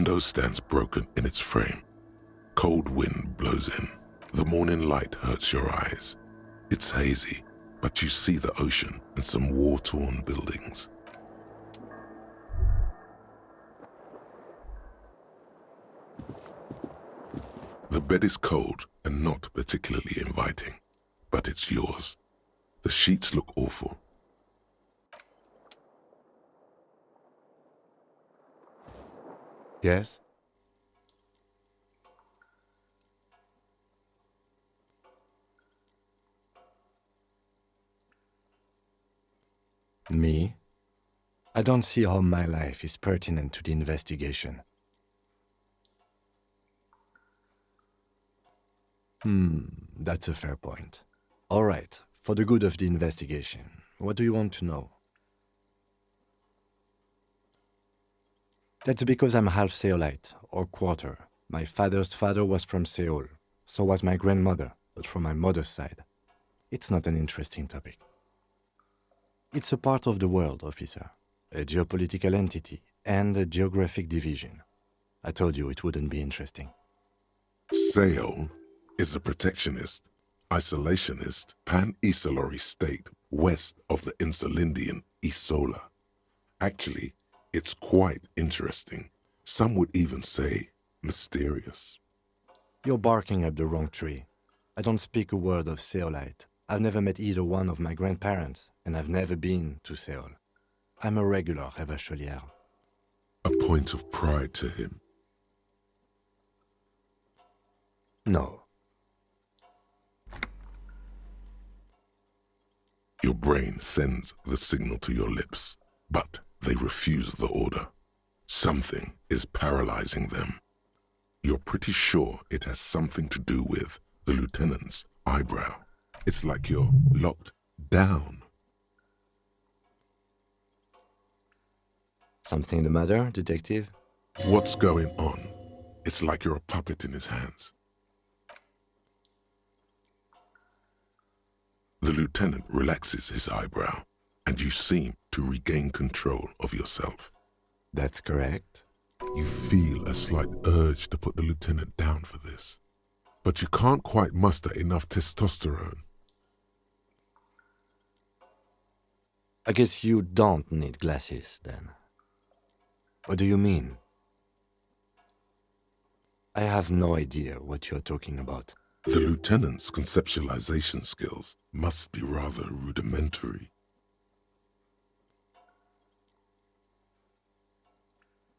window stands broken in its frame. Cold wind blows in. The morning light hurts your eyes. It's hazy, but you see the ocean and some war-torn buildings. The bed is cold and not particularly inviting, but it's yours. The sheets look awful. Yes? Me? I don't see how my life is pertinent to the investigation. That's a fair point. All right, for the good of the investigation, what do you want to know? That's because I'm half Seolite, or quarter. My father's father was from Seoul. So was my grandmother, but from my mother's side. It's not an interesting topic. It's a part of the world, officer. A geopolitical entity and a geographic division. I told you it wouldn't be interesting. Seoul is a protectionist, isolationist, pan-Isolari state west of the Insulindian Isola. Actually, it's quite interesting. Some would even say mysterious. You're barking up the wrong tree. I don't speak a word of Seolite. I've never met either one of my grandparents, and I've never been to Seoul. I'm a regular Revacholière. A point of pride to him. No. Your brain sends the signal to your lips, but they refuse the order. Something is paralyzing them. You're pretty sure it has something to do with the lieutenant's eyebrow. It's like you're locked down. Something the matter, detective? What's going on? It's like you're a puppet in his hands. The lieutenant relaxes his eyebrow, and you seem to regain control of yourself. That's correct. You feel a slight urge to put the lieutenant down for this, but you can't quite muster enough testosterone. I guess you don't need glasses, then. What do you mean? I have no idea what you're talking about. The lieutenant's conceptualization skills must be rather rudimentary.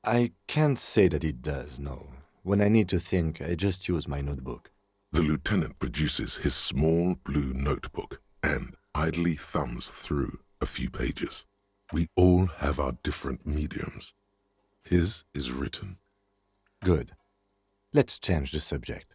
I can't say that it does, no. When I need to think, I just use my notebook. The lieutenant produces his small blue notebook and idly thumbs through a few pages. We all have our different mediums. His is written. Good. Let's change the subject.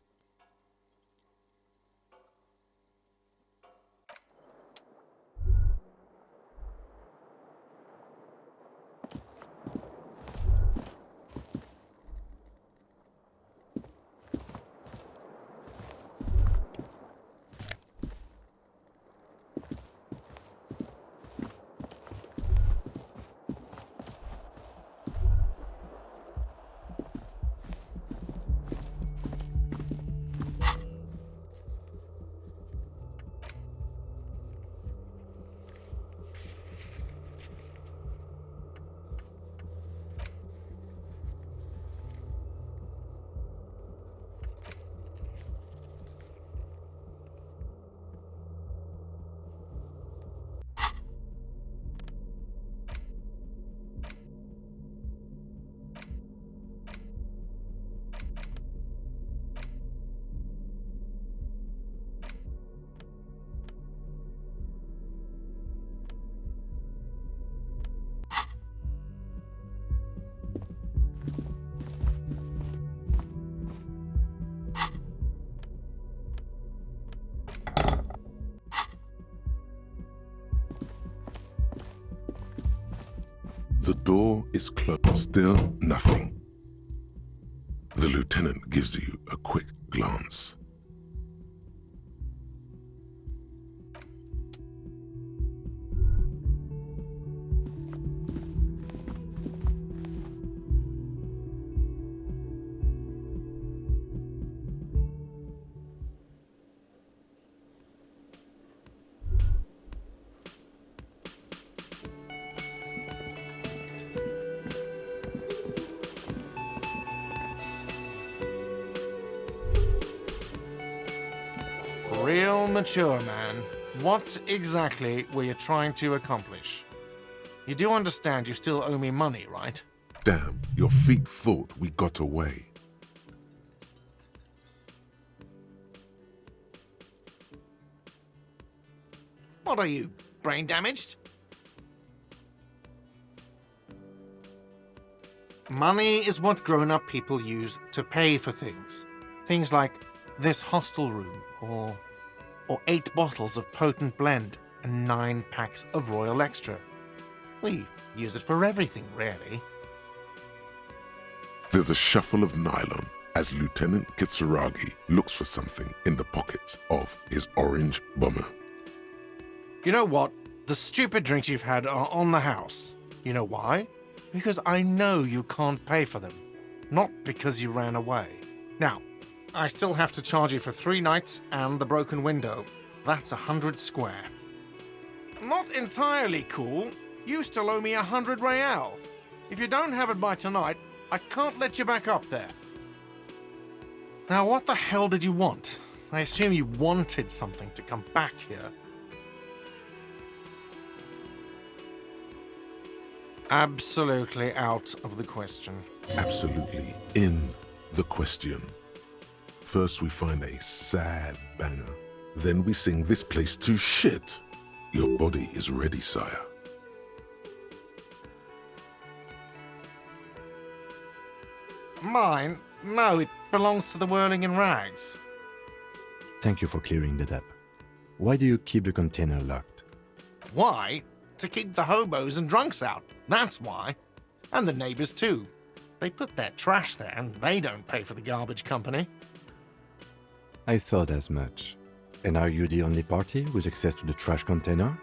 The door is closed. Still nothing. The lieutenant gives you a quick glance. Real mature, man. What exactly were you trying to accomplish? You do understand you still owe me money, right? Damn, your feet thought we got away. What are you, brain damaged? Money is what grown-up people use to pay for things. Things like this hostel room, or 8 bottles of potent blend and 9 packs of Royal Extra. We use it for everything, really. There's a shuffle of nylon as Lieutenant Kitsuragi looks for something in the pockets of his orange bomber. You know what? The stupid drinks you've had are on the house. You know why? Because I know you can't pay for them. Not because you ran away. Now, I still have to charge you for 3 nights and the broken window. That's 100 square. Not entirely cool. You still owe me 100 real. If you don't have it by tonight, I can't let you back up there. Now, what the hell did you want? I assume you wanted something to come back here. Absolutely out of the question. Absolutely in the question. First we find a sad banger. Then we sing this place to shit. Your body is ready, sire. Mine? No, it belongs to the Whirling in Rags. Thank you for clearing that up. Why do you keep the container locked? Why? To keep the hobos and drunks out. That's why. And the neighbors too. They put their trash there and they don't pay for the garbage company. I thought as much. And are you the only party with access to the trash container?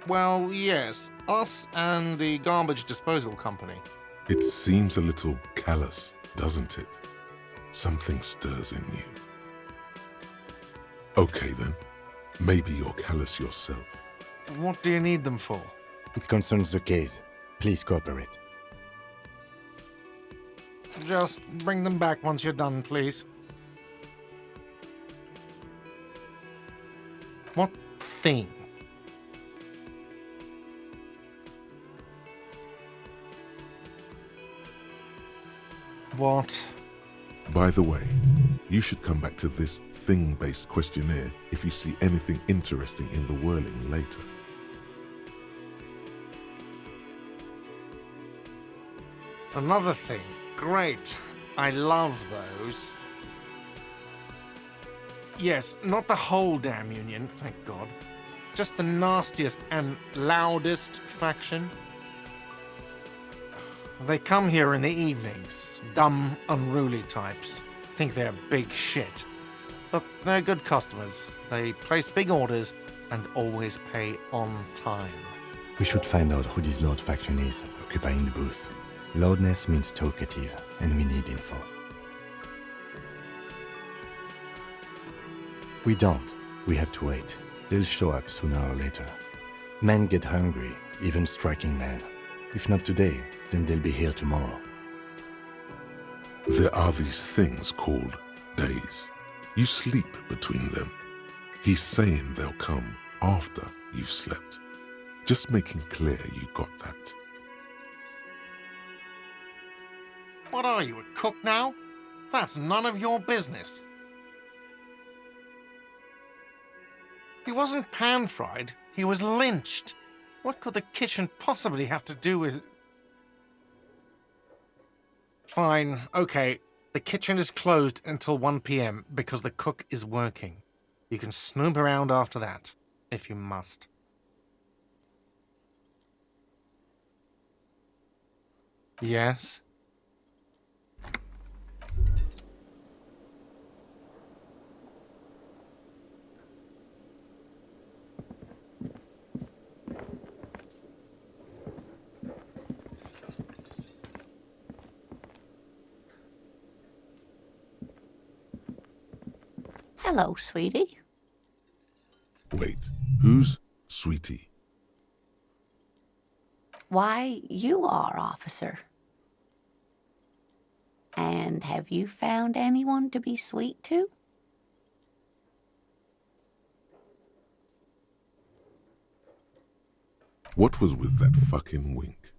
Well, yes. Us and the garbage disposal company. It seems a little callous, doesn't it? Something stirs in you. Okay then, maybe you're callous yourself. What do you need them for? It concerns the case. Please cooperate. Just bring them back once you're done, please. What thing? What? By the way, you should come back to this thing-based questionnaire if you see anything interesting in the whirling later. Another thing. Great. I love those. Yes, not the whole damn union, thank God. Just the nastiest and loudest faction. They come here in the evenings. Dumb, unruly types. Think they're big shit. But they're good customers. They place big orders and always pay on time. We should find out who this Lord faction is occupying the booth. Loudness means talkative, and we need info. We don't. We have to wait. They'll show up sooner or later. Men get hungry, even striking men. If not today, then they'll be here tomorrow. There are these things called days. You sleep between them. He's saying they'll come after you've slept. Just making clear you got that. What are you, a cook now? That's none of your business. He wasn't pan-fried, he was lynched. What could the kitchen possibly have to do with... Fine, okay. The kitchen is closed until 1 p.m. because the cook is working. You can snoop around after that, if you must. Yes? Hello, sweetie. Wait, who's Sweetie? Why, you are, officer. And have you found anyone to be sweet to? What was with that fucking wink?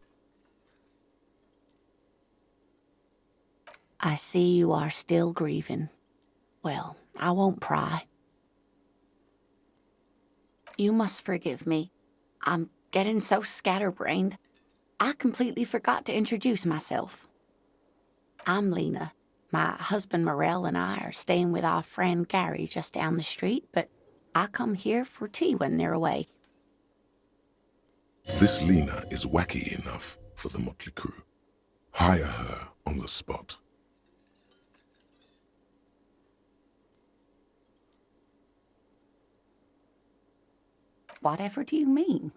I see you are still grieving. Well, I won't pry. You must forgive me. I'm getting so scatterbrained. I completely forgot to introduce myself. I'm Lena. My husband Morel and I are staying with our friend Gary just down the street, but I come here for tea when they're away. This Lena is wacky enough for the motley crew. Hire her on the spot. Whatever do you mean?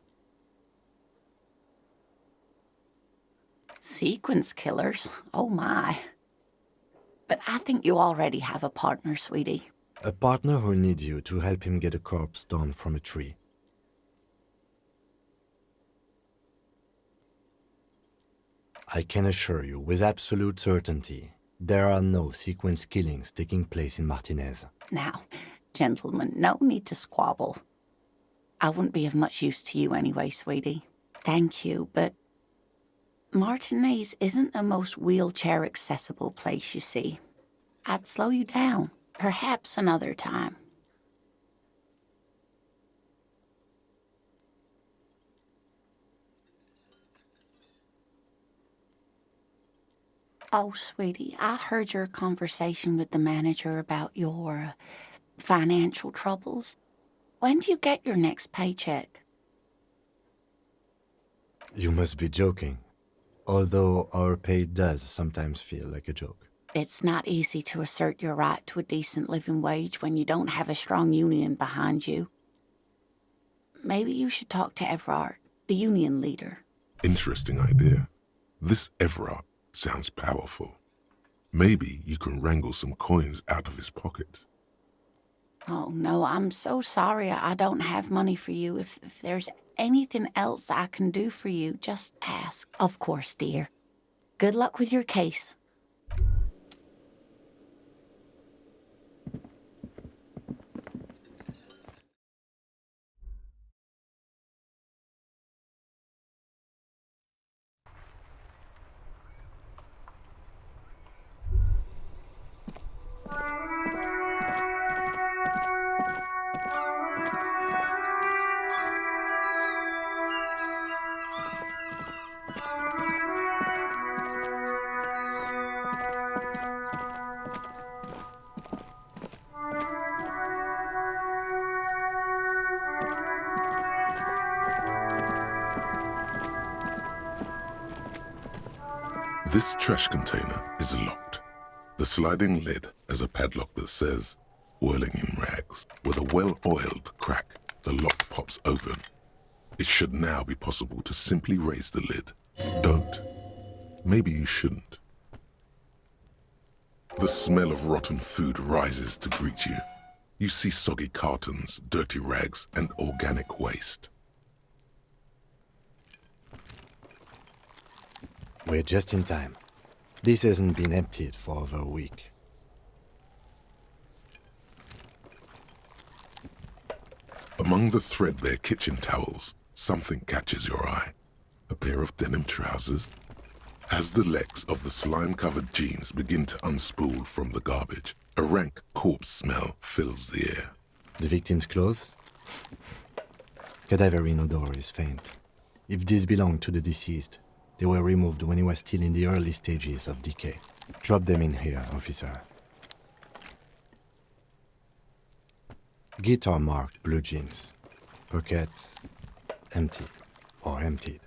Sequence killers? Oh my. But I think you already have a partner, sweetie. A partner who needs you to help him get a corpse down from a tree. I can assure you with absolute certainty, there are no sequence killings taking place in Martinez. Now, gentlemen, no need to squabble. I wouldn't be of much use to you anyway, sweetie. Thank you, but Martinez isn't the most wheelchair-accessible place, you see. I'd slow you down. Perhaps another time. Oh, sweetie, I heard your conversation with the manager about your financial troubles. When do you get your next paycheck? You must be joking. Although our pay does sometimes feel like a joke. It's not easy to assert your right to a decent living wage when you don't have a strong union behind you. Maybe you should talk to Everard, the union leader. Interesting idea. This Everard sounds powerful. Maybe you can wrangle some coins out of his pocket. Oh, no, I'm so sorry I don't have money for you. If there's anything else I can do for you, just ask. Of course, dear. Good luck with your case. This trash container is locked. The sliding lid has a padlock that says, "Whirling in rags." With a well-oiled crack, the lock pops open. It should now be possible to simply raise the lid. Don't. Maybe you shouldn't. The smell of rotten food rises to greet you. You see soggy cartons, dirty rags, and organic waste. We're just in time. This hasn't been emptied for over a week. Among the threadbare kitchen towels, something catches your eye. A pair of denim trousers. As the legs of the slime-covered jeans begin to unspool from the garbage, a rank corpse smell fills the air. The victim's clothes? Cadaverine odor is faint. If these belong to the deceased, they were removed when he was still in the early stages of decay. Drop them in here, officer. Guitar-marked blue jeans. Pockets empty or emptied.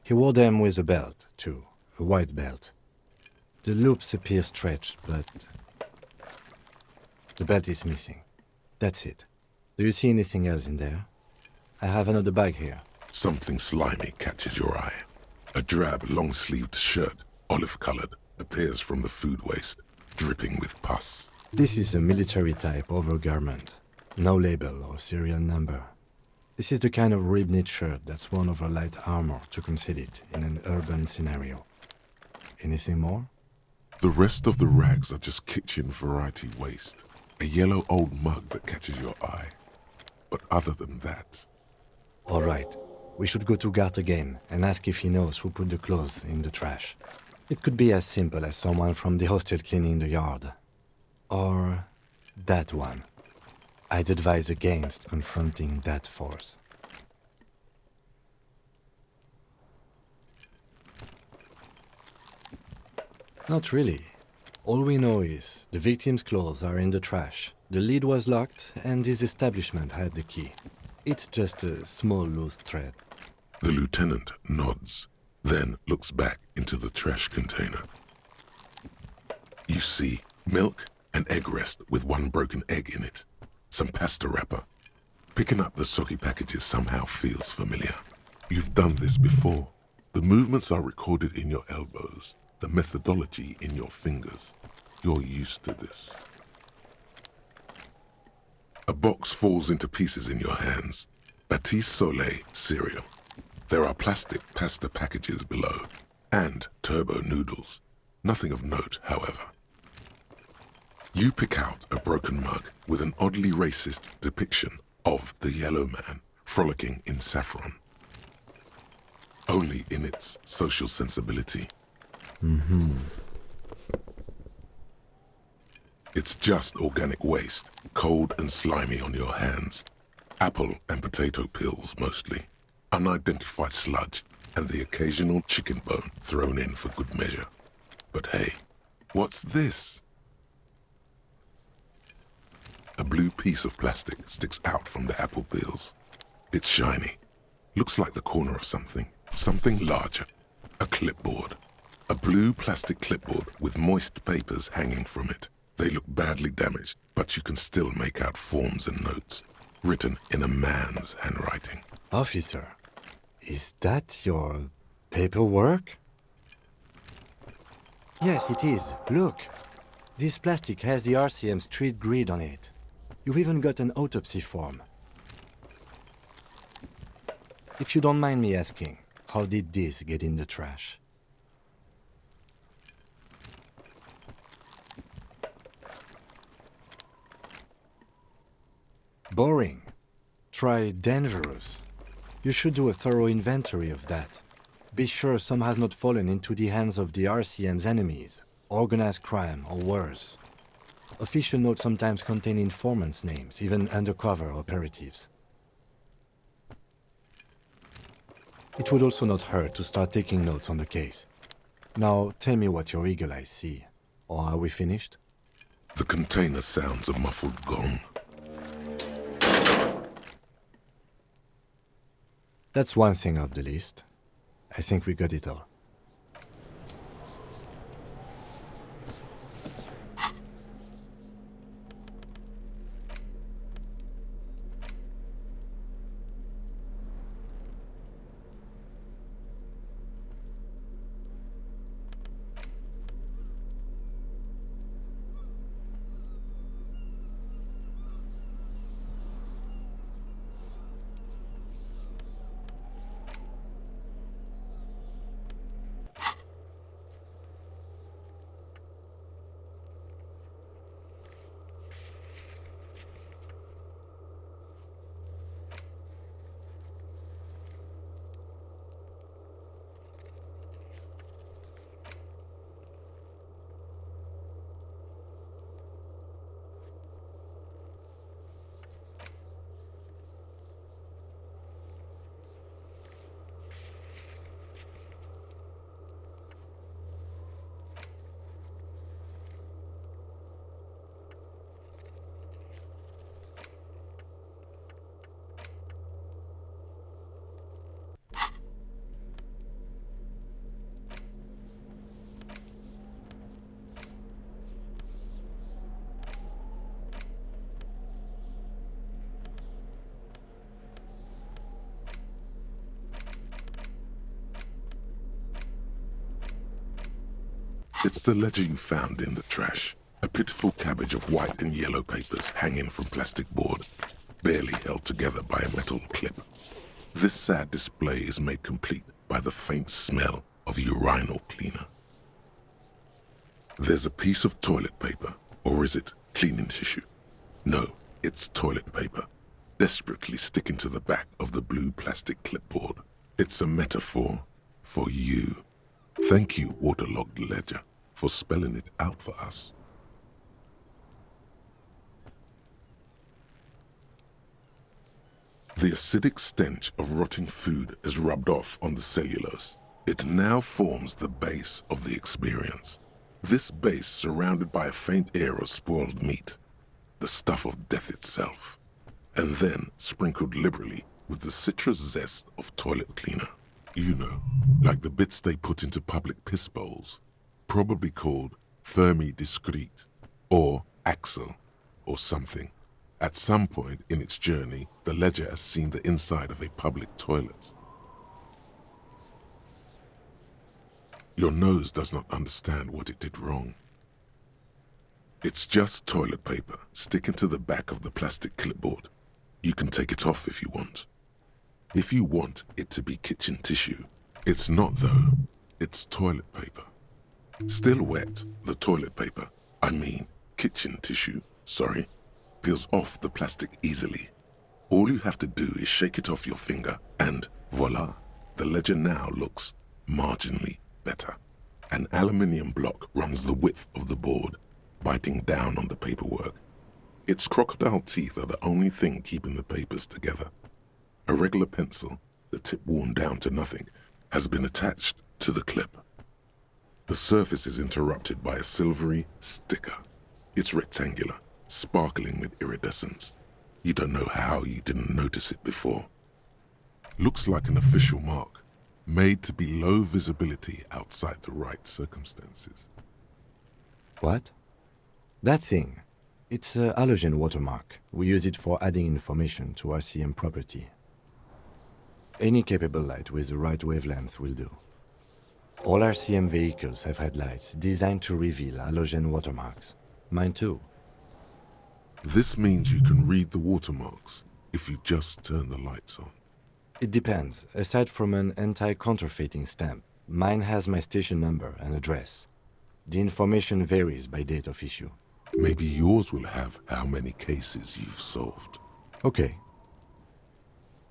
He wore them with a belt, too. A white belt. The loops appear stretched, but the belt is missing. That's it. Do you see anything else in there? I have another bag here. Something slimy catches your eye. A drab, long-sleeved shirt, olive-colored, appears from the food waste, dripping with pus. This is a military-type overgarment. No label or serial number. This is the kind of rib-knit shirt that's worn over light armor to conceal it in an urban scenario. Anything more? The rest of the rags are just kitchen variety waste. A yellow old mug that catches your eye. But other than that... All right. We should go to Gart again and ask if he knows who put the clothes in the trash. It could be as simple as someone from the hostel cleaning the yard. Or that one. I'd advise against confronting that force. Not really. All we know is the victim's clothes are in the trash, the lid was locked, and this establishment had the key. It's just a small loose thread. The lieutenant nods, then looks back into the trash container. You see milk and egg rest with one broken egg in it, some pasta wrapper. Picking up the soggy packages somehow feels familiar. You've done this before. The movements are recorded in your elbows, the methodology in your fingers. You're used to this. A box falls into pieces in your hands. Batiste Soleil cereal. There are plastic pasta packages below, and turbo noodles. Nothing of note, however. You pick out a broken mug with an oddly racist depiction of the yellow man frolicking in saffron. Only in its social sensibility. It's just organic waste, cold and slimy on your hands. Apple and potato peels, mostly. Unidentified sludge, and the occasional chicken bone thrown in for good measure. But hey, what's this? A blue piece of plastic sticks out from the apple peels. It's shiny. Looks like the corner of something larger. A clipboard. A blue plastic clipboard with moist papers hanging from it. They look badly damaged, but you can still make out forms and notes, written in a man's handwriting. Officer, is that your paperwork? Yes, it is. Look. This plastic has the RCM street grid on it. You've even got an autopsy form. If you don't mind me asking, how did this get in the trash? Boring. Try dangerous. You should do a thorough inventory of that. Be sure some has not fallen into the hands of the RCM's enemies, organized crime or worse. Official notes sometimes contain informants' names, even undercover operatives. It would also not hurt to start taking notes on the case. Now, tell me what your eagle eyes see. Or are we finished? The container sounds a muffled gong. That's one thing off the list. I think we got it all. It's the ledger you found in the trash. A pitiful cabbage of white and yellow papers hanging from plastic board, barely held together by a metal clip. This sad display is made complete by the faint smell of urinal cleaner. There's a piece of toilet paper, or is it cleaning tissue? No, it's toilet paper. desperately sticking to the back of the blue plastic clipboard. It's a metaphor for you. Thank you, waterlogged ledger, for spelling it out for us. The acidic stench of rotting food is rubbed off on the cellulose. It now forms the base of the experience. This base surrounded by a faint air of spoiled meat, the stuff of death itself, and then sprinkled liberally with the citrus zest of toilet cleaner. You know, like the bits they put into public piss bowls, probably called Fermi Discrete, or Axel, or something. At some point in its journey, the ledger has seen the inside of a public toilet. Your nose does not understand what it did wrong. It's just toilet paper sticking to the back of the plastic clipboard. You can take it off if you want. If you want it to be kitchen tissue. It's not though. It's toilet paper. Still wet, the toilet paper, I mean kitchen tissue, sorry, peels off the plastic easily. All you have to do is shake it off your finger and voila, the ledger now looks marginally better. An aluminium block runs the width of the board, biting down on the paperwork. Its crocodile teeth are the only thing keeping the papers together. A regular pencil, the tip worn down to nothing, has been attached to the clip. The surface is interrupted by a silvery sticker. It's rectangular, sparkling with iridescence. You don't know how you didn't notice it before. Looks like an official mark, made to be low visibility outside the right circumstances. What? That thing. It's a halogen watermark. We use it for adding information to RCM property. Any capable light with the right wavelength will do. All RCM vehicles have headlights designed to reveal halogen watermarks. Mine too. This means you can read the watermarks if you just turn the lights on. It depends. Aside from an anti-counterfeiting stamp, mine has my station number and address. The information varies by date of issue. Maybe yours will have how many cases you've solved. Okay.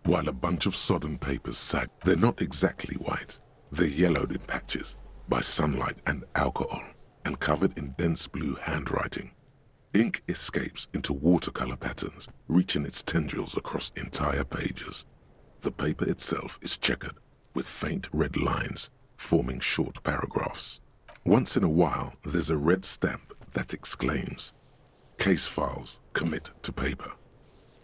While a bunch of sodden papers sag, they're not exactly white. They're yellowed in patches by sunlight and alcohol and covered in dense blue handwriting. Ink escapes into watercolor patterns, reaching its tendrils across entire pages. The paper itself is checkered with faint red lines, forming short paragraphs. Once in a while, there's a red stamp that exclaims, "Case files commit to paper."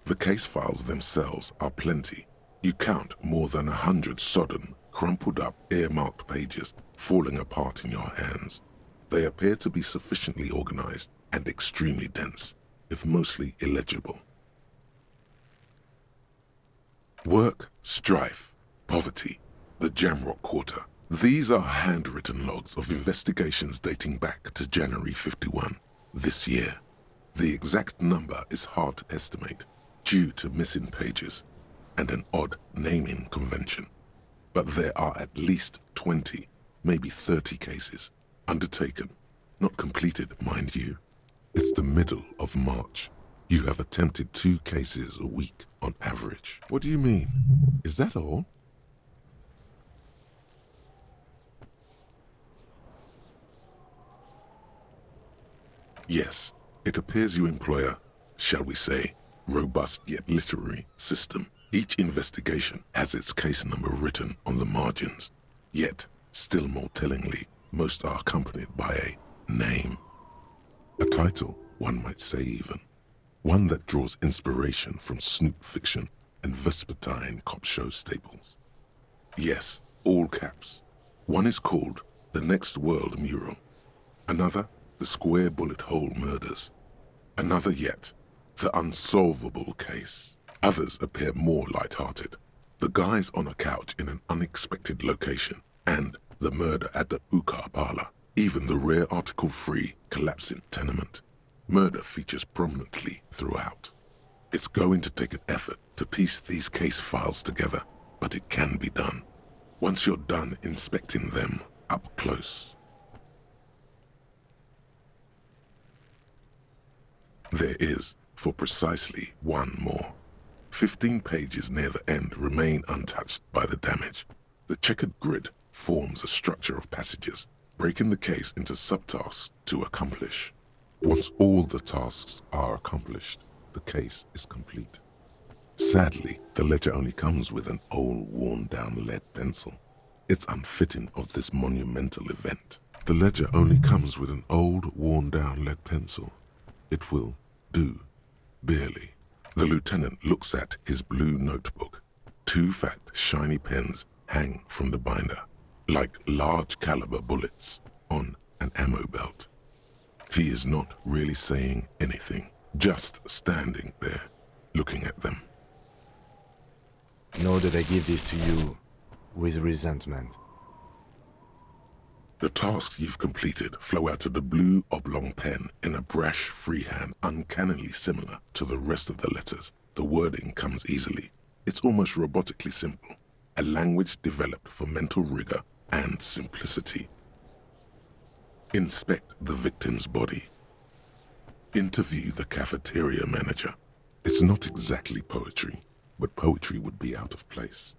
The case files themselves are plenty. You count more than 100 sodden, crumpled up, earmarked pages falling apart in your hands. They appear to be sufficiently organized and extremely dense, if mostly illegible. Work, strife, poverty, the Jamrock Quarter. These are handwritten logs of investigations dating back to January 51, this year. The exact number is hard to estimate due to missing pages and an odd naming convention. But there are at least 20, maybe 30 cases undertaken, not completed, mind you. It's the middle of March. You have attempted 2 cases a week on average. What do you mean? Is that all? Yes, it appears you employ a, shall we say, robust yet literary system. Each investigation has its case number written on the margins. Yet, still more tellingly, most are accompanied by a name. A title, one might say even. One that draws inspiration from snoop fiction and vespertine cop show staples. Yes, all caps. One is called The Next World Mural. Another, The Square Bullet Hole Murders. Another yet, The Unsolvable Case. Others appear more light-hearted. The Guys on a Couch in an Unexpected Location and The Murder at the Ukar Parlor. Even the rare article-free Collapsing Tenement. Murder features prominently throughout. It's going to take an effort to piece these case files together, but it can be done. Once you're done inspecting them up close. There is, for precisely one more. 15 pages near the end remain untouched by the damage. The checkered grid forms a structure of passages, breaking the case into subtasks to accomplish. Once all the tasks are accomplished, the case is complete. Sadly, the ledger only comes with an old, worn-down lead pencil. It's unfitting of this monumental event. The ledger only comes with an old, worn-down lead pencil. It will do, barely. The lieutenant looks at his blue notebook. 2 fat, shiny pens hang from the binder, like large-caliber bullets on an ammo belt. He is not really saying anything, just standing there, looking at them. Know that I give this to you with resentment. The tasks you've completed flow out of the blue oblong pen in a brash freehand uncannily similar to the rest of the letters. The wording comes easily. It's almost robotically simple, a language developed for mental rigor and simplicity. Inspect the victim's body. Interview the cafeteria manager. It's not exactly poetry, but poetry would be out of place.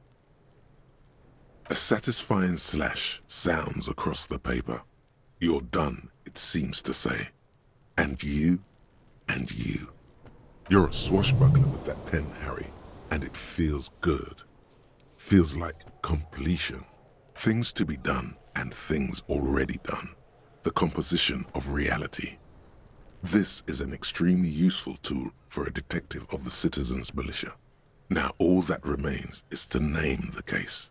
A satisfying slash sounds across the paper. You're done, it seems to say. And you, and you. You're a swashbuckler with that pen, Harry, and it feels good. Feels like completion. Things to be done and things already done. The composition of reality. This is an extremely useful tool for a detective of the citizens' militia. Now all that remains is to name the case.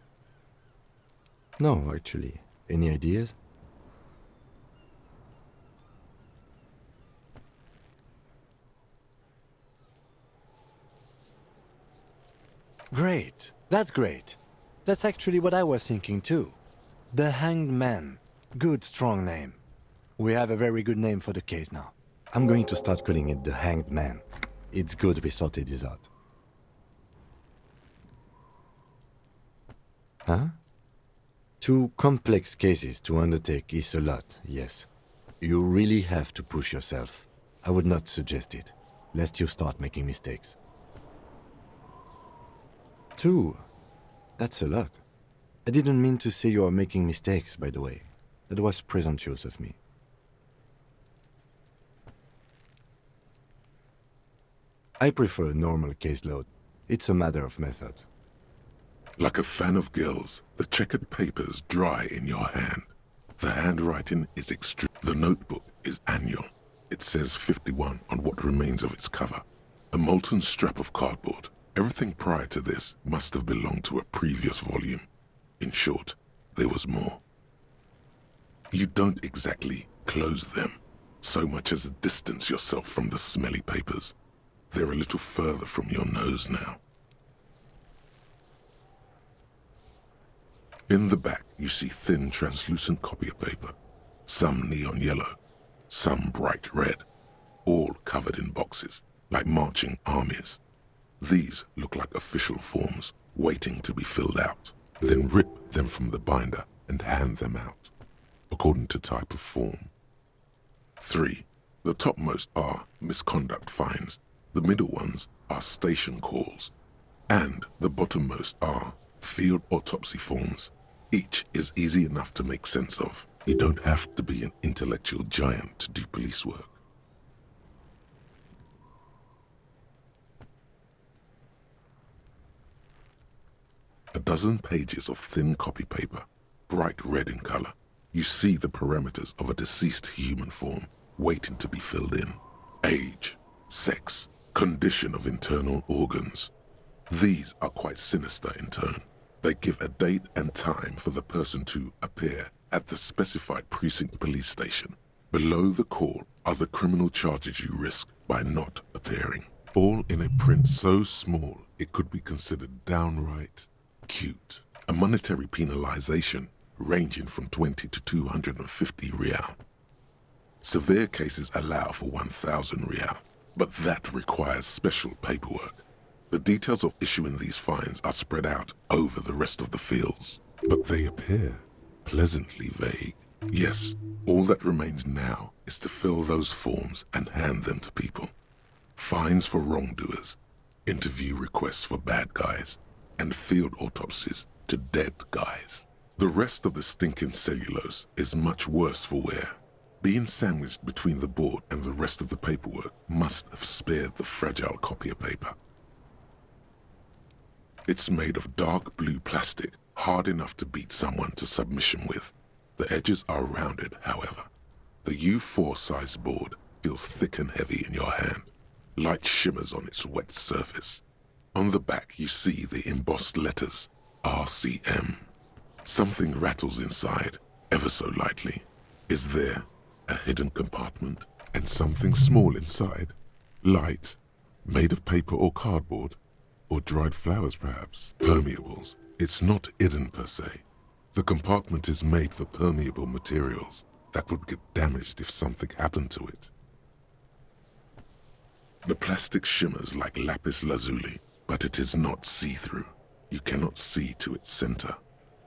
No, actually. Any ideas? Great. That's great. That's actually what I was thinking too. The Hanged Man. Good, strong name. We have a very good name for the case now. I'm going to start calling it the Hanged Man. It's good we sorted this out. Huh? 2 complex cases to undertake is a lot, yes. You really have to push yourself. I would not suggest it, lest you start making mistakes. 2? That's a lot. I didn't mean to say you are making mistakes, by the way. That was presumptuous of me. I prefer a normal caseload. It's a matter of method. Like a fan of gills, the checkered papers dry in your hand. The handwriting is extreme. The notebook is annual. It says 51 on what remains of its cover. A molten strap of cardboard. Everything prior to this must have belonged to a previous volume. In short, there was more. You don't exactly close them, so much as distance yourself from the smelly papers. They're a little further from your nose now. In the back, you see thin, translucent copy of paper. Some neon yellow, some bright red, all covered in boxes, like marching armies. These look like official forms, waiting to be filled out. Then rip them from the binder and hand them out, according to type of form. 3. The topmost are misconduct fines. The middle ones are station calls. And the bottommost are field autopsy forms. Each is easy enough to make sense of. You don't have to be an intellectual giant to do police work. A dozen pages of thin copy paper, bright red in color. You see the parameters of a deceased human form waiting to be filled in. Age, sex, condition of internal organs. These are quite sinister in turn. They give a date and time for the person to appear at the specified precinct police station. Below the call are the criminal charges you risk by not appearing. All in a print so small it could be considered downright cute. A monetary penalization ranging from 20 to 250 real. Severe cases allow for 1,000 real, but that requires special paperwork. The details of issuing these fines are spread out over the rest of the fields, but they appear pleasantly vague. Yes, all that remains now is to fill those forms and hand them to people. Fines for wrongdoers. interview requests for bad guys, and field autopsies to dead guys. The rest of the stinking cellulose is much worse for wear. Being sandwiched between the board and the rest of the paperwork must have spared the fragile copier paper. It's made of dark blue plastic, hard enough to beat someone to submission with. The edges are rounded, however. The U4 size board feels thick and heavy in your hand. Light shimmers on its wet surface. On the back you see the embossed letters, RCM. Something rattles inside, ever so lightly. Is there a hidden compartment and something small inside? Light, made of paper or cardboard, or dried flowers perhaps? Permeables. It's not hidden per se. The compartment is made for permeable materials that would get damaged if something happened to it. The plastic shimmers like lapis lazuli, but it is not see-through. You cannot see to its center.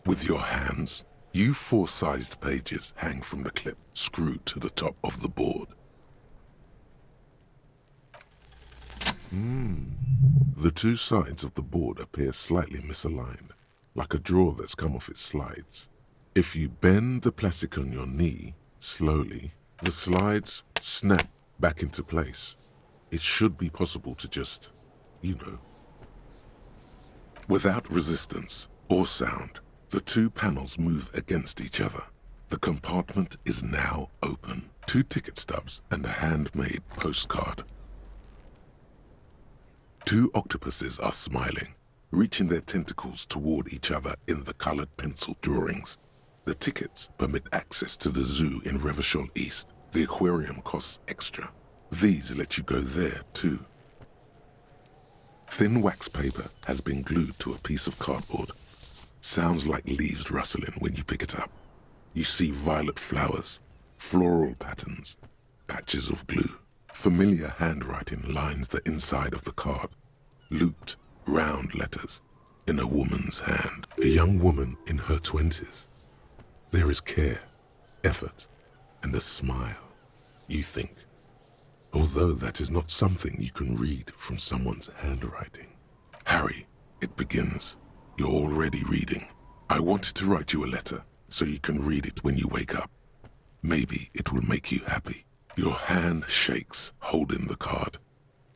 With your hands, U4-sized pages hang from the clip screwed to the top of the board. The two sides of the board appear slightly misaligned, like a drawer that's come off its slides. If you bend the plastic on your knee slowly, the slides snap back into place. It should be possible to just, without resistance or sound, the two panels move against each other. The compartment is now open. 2 ticket stubs and a handmade postcard. 2 octopuses are smiling, reaching their tentacles toward each other in the colored pencil drawings. The tickets permit access to the zoo in Revachol East. The aquarium costs extra. These let you go there too. Thin wax paper has been glued to a piece of cardboard. Sounds like leaves rustling when you pick it up. You see violet flowers, floral patterns, patches of glue. Familiar handwriting lines the inside of the card. Looped, round letters in a woman's hand. A young woman in her 20s. There is care, effort, and a smile, you think. Although that is not something you can read from someone's handwriting. Harry, it begins. You're already reading. I wanted to write you a letter so you can read it when you wake up. Maybe it will make you happy. Your hand shakes, holding the card.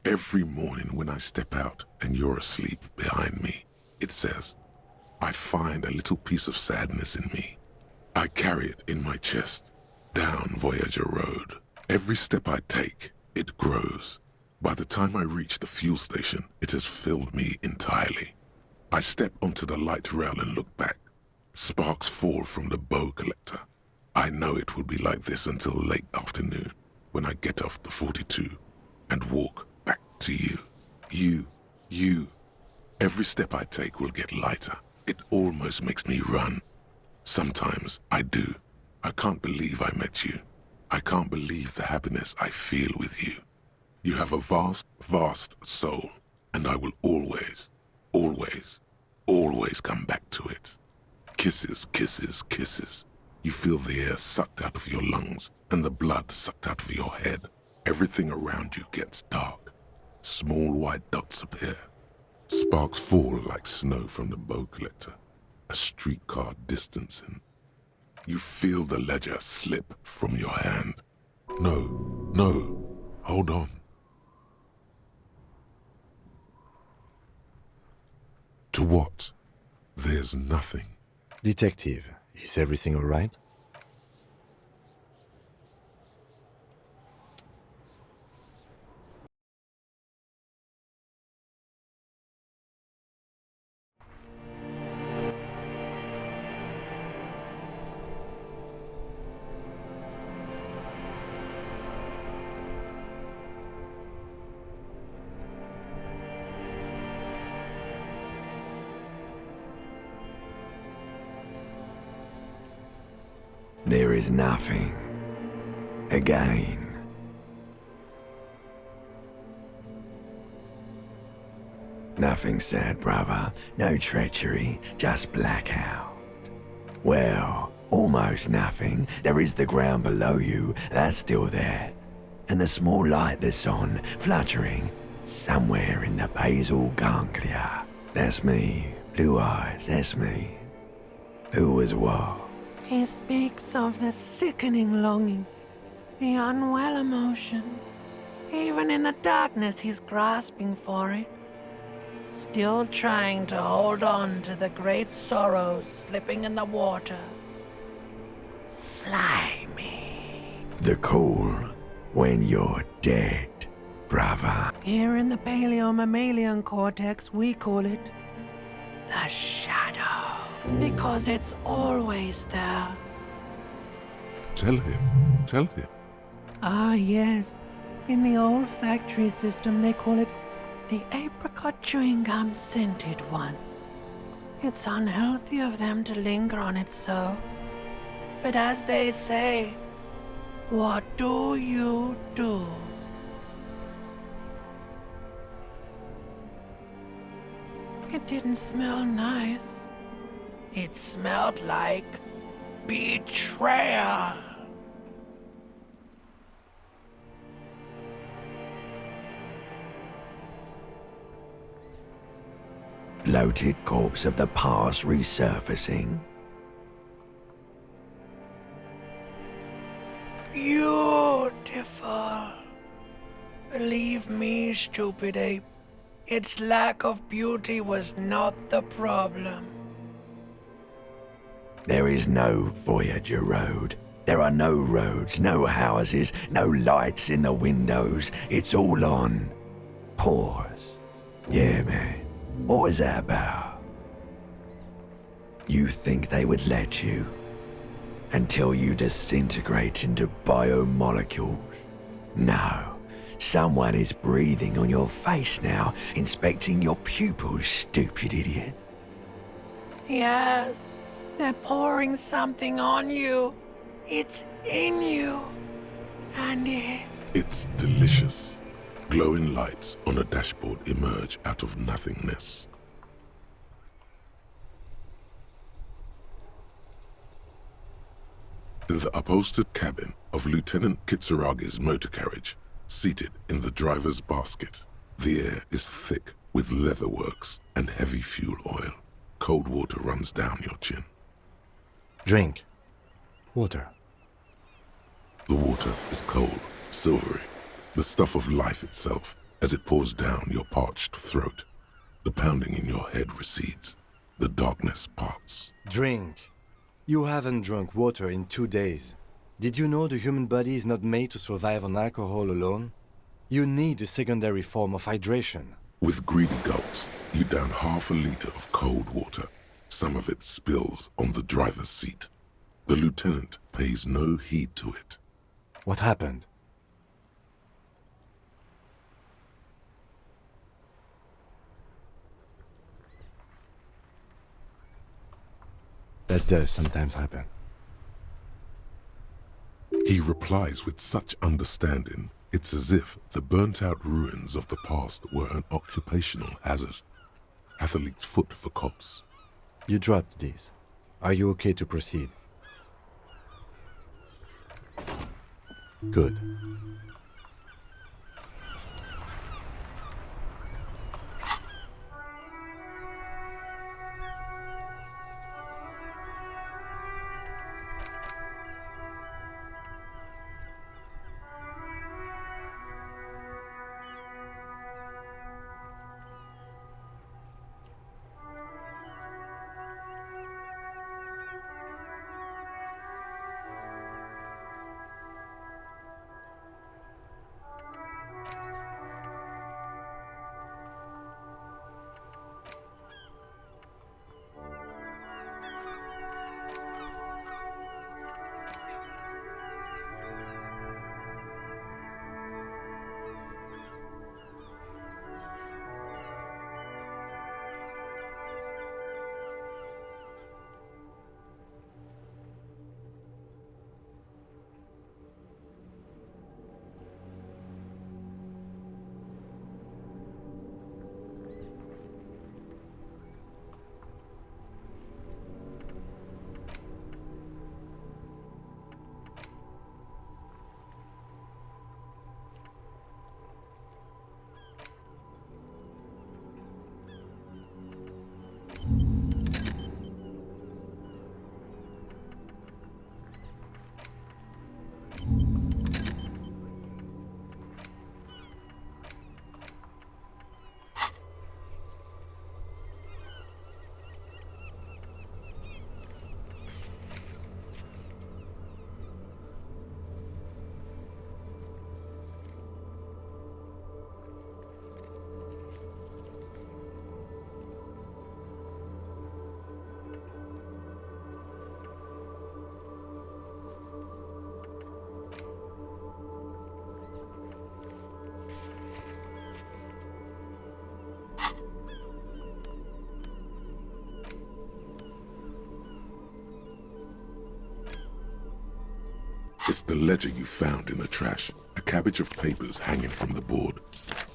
Every morning when I step out and you're asleep behind me, it says, I find a little piece of sadness in me. I carry it in my chest, down Voyager Road. Every step I take, it grows. By the time I reach the fuel station, it has filled me entirely. I step onto the light rail and look back. Sparks fall from the bow collector. I know it will be like this until late afternoon, when I get off the 42 and walk back to you. You. Every step I take will get lighter. It almost makes me run. Sometimes I do. I can't believe I met you. I can't believe the happiness I feel with you. You have a vast, vast soul, and I will always, always, always come back to it. Kisses, kisses, kisses. You feel the air sucked out of your lungs and the blood sucked out of your head. Everything around you gets dark. Small white dots appear. Sparks fall like snow from the bow collector. A streetcar distancing. You feel the ledger slip from your hand. No, hold on. To what? There's nothing. Detective, is everything all right? There is nothing. Again. Nothing sad, brother. No treachery, just blackout. Well, almost nothing. There is the ground below you, that's still there. And the small light that's on, fluttering, somewhere in the basal ganglia. That's me. Blue eyes, that's me. Who was what? He speaks of the sickening longing, the unwell emotion. Even in the darkness, he's grasping for it. Still trying to hold on to the great sorrows slipping in the water. Slimy. The call when you're dead, brother. Here in the paleo-mammalian cortex, we call it the shadow. Because it's always there. Tell him. Tell him. Ah, yes. In the olfactory system, they call it the apricot chewing gum scented one. It's unhealthy of them to linger on it so. But as they say, what do you do? It didn't smell nice. It smelled like betrayal. Bloated corpse of the past resurfacing. Beautiful. Believe me, stupid ape, its lack of beauty was not the problem. There is no Voyager Road. There are no roads, no houses, no lights in the windows. It's all on pause. Yeah, man. What was that about? You think they would let you? Until you disintegrate into biomolecules? No. Someone is breathing on your face now, inspecting your pupils, stupid idiot. Yes, they're pouring something on you. It's in you. And It's delicious. Glowing lights on a dashboard emerge out of nothingness. In the upholstered cabin of Lieutenant Kitsuragi's motor carriage, seated in the driver's basket, the air is thick with leatherworks and heavy fuel oil. Cold water runs down your chin. Drink. Water. The water is cold, silvery, the stuff of life itself as it pours down your parched throat. The pounding in your head recedes. The darkness parts. Drink. You haven't drunk water in 2 days. Did you know the human body is not made to survive on alcohol alone? You need a secondary form of hydration. With greedy gulps, you down half a liter of cold water. Some of it spills on the driver's seat. The lieutenant pays no heed to it. What happened? That does sometimes happen. He replies with such understanding, it's as if the burnt-out ruins of the past were an occupational hazard. Athlete's foot for cops. You dropped these. Are you okay to proceed? Good. It's the ledger you found in the trash, a cabbage of papers hanging from the board,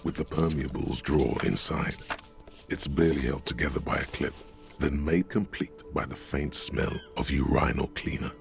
with the permeables drawer inside. It's barely held together by a clip, then made complete by the faint smell of urinal cleaner.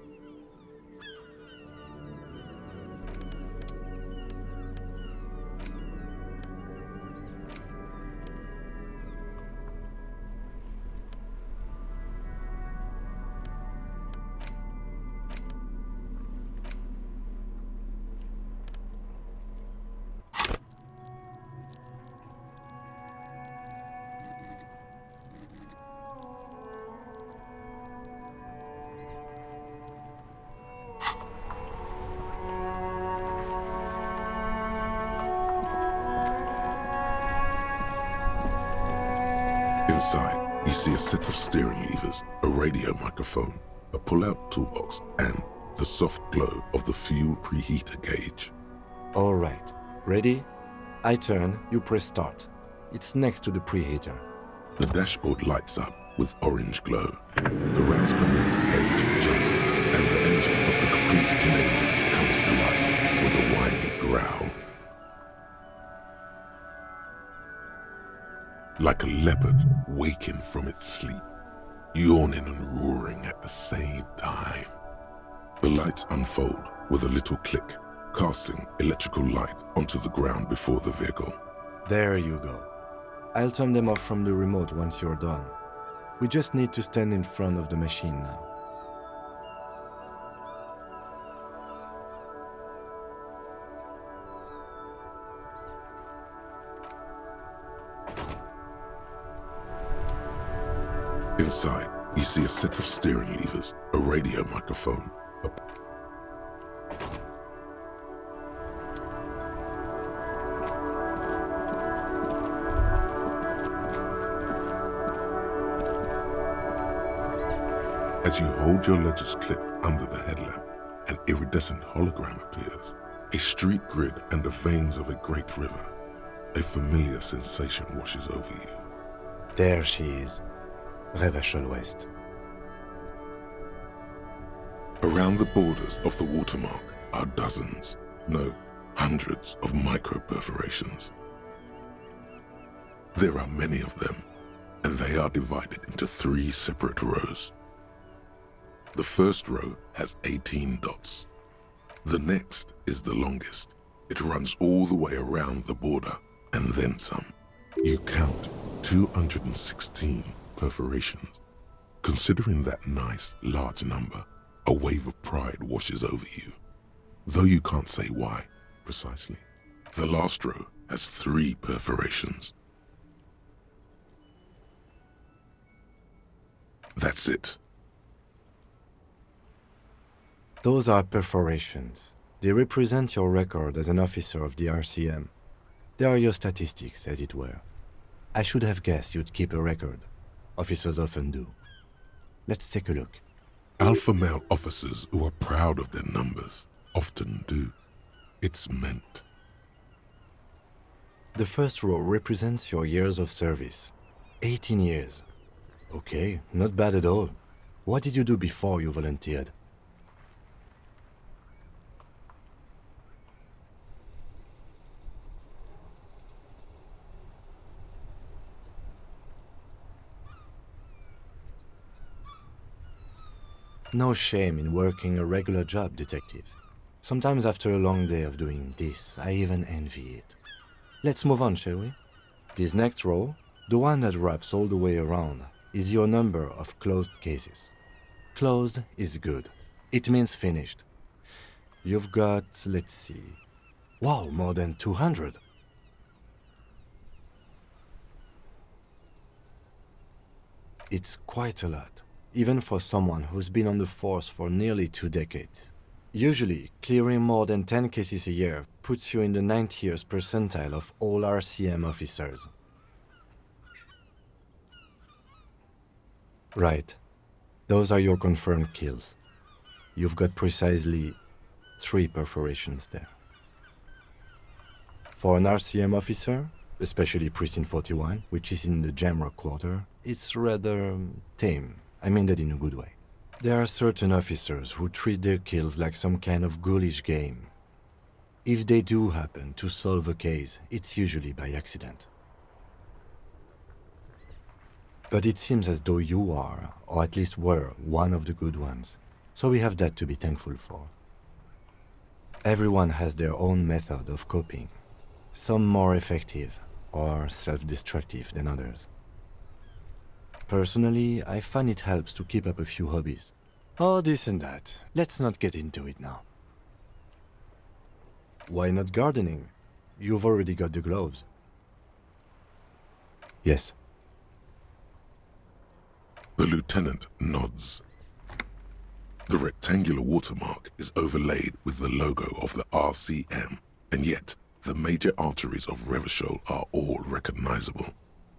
Inside, you see a set of steering levers, a radio microphone, a pull-out toolbox, and the soft glow of the fuel preheater gauge. All right. Ready? I turn, you press start. It's next to the preheater. The dashboard lights up with orange glow. The rounds per minute gauge jumps, and the engine of the Caprice Canadian comes to life with a whiny growl. Like a leopard waking from its sleep, yawning and roaring at the same time. The lights unfold with a little click, casting electrical light onto the ground before the vehicle. There you go. I'll turn them off from the remote once you're done. We just need to stand in front of the machine now. Inside, you see a set of steering levers, a radio microphone, As you hold your ledger's clip under the headlamp, an iridescent hologram appears. A street grid and the veins of a great river. A familiar sensation washes over you. There she is. Revachol West. Around the borders of the watermark are dozens, no, hundreds of micro-perforations. There are many of them, and they are divided into 3 separate rows. The first row has 18 dots. The next is the longest. It runs all the way around the border, and then some. You count 216 perforations. Considering that nice, large number, a wave of pride washes over you. Though you can't say why, precisely. The last row has 3 perforations. That's it. Those are perforations. They represent your record as an officer of the RCM. They are your statistics, as it were. I should have guessed you'd keep a record. Officers often do. Let's take a look. Alpha male officers who are proud of their numbers often do. It's meant. The first row represents your years of service. 18 years. Okay, not bad at all. What did you do before you volunteered? No shame in working a regular job, detective. Sometimes after a long day of doing this, I even envy it. Let's move on, shall we? This next row, the one that wraps all the way around, is your number of closed cases. Closed is good. It means finished. You've got, let's see... Wow, more than 200! It's quite a lot, even for someone who's been on the force for nearly 2 decades. Usually, clearing more than 10 cases a year puts you in the 90th percentile of all RCM officers. Right. Those are your confirmed kills. You've got precisely 3 perforations there. For an RCM officer, especially Precinct 41, which is in the Jamrock quarter, it's rather tame. I mean that in a good way. There are certain officers who treat their kills like some kind of ghoulish game. If they do happen to solve a case, it's usually by accident. But it seems as though you are, or at least were, one of the good ones. So we have that to be thankful for. Everyone has their own method of coping, some more effective or self-destructive than others. Personally, I find it helps to keep up a few hobbies. Oh, this and that. Let's not get into it now. Why not gardening? You've already got the gloves. Yes. The lieutenant nods. The rectangular watermark is overlaid with the logo of the RCM, and yet the major arteries of Revachol are all recognizable.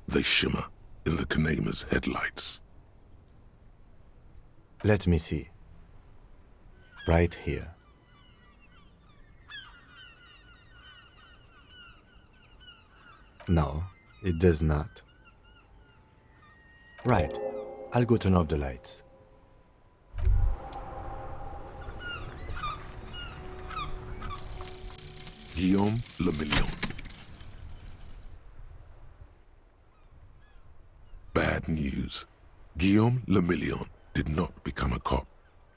They shimmer in the Kanema's headlights. Let me see. Right here. No, it does not. Right. I'll go turn off the lights. Guillaume Le Million. Bad news. Guillaume Le Million did not become a cop.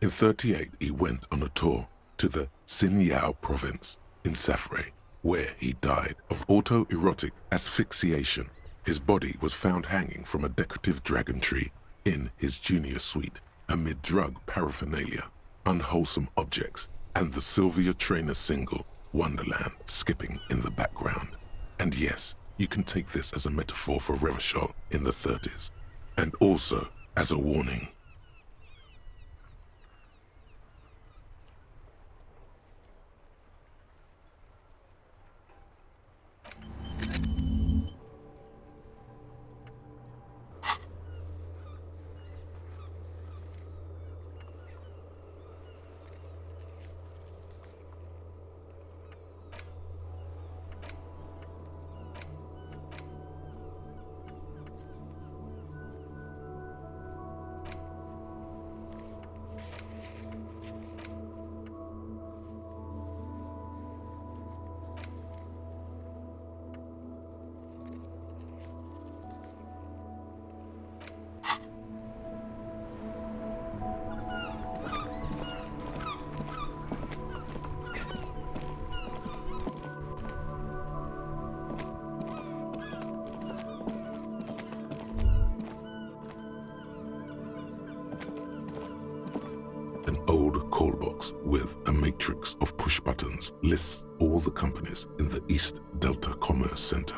In 1938, he went on a tour to the Sinyao province in Safre, where he died of autoerotic asphyxiation. His body was found hanging from a decorative dragon tree in his junior suite amid drug paraphernalia, unwholesome objects, and the Sylvia Trainer single, Wonderland, skipping in the background. And yes, you can take this as a metaphor for Revachol in the 30s, and also as a warning. An old call box with a matrix of push buttons lists all the companies in the East Delta Commerce Center.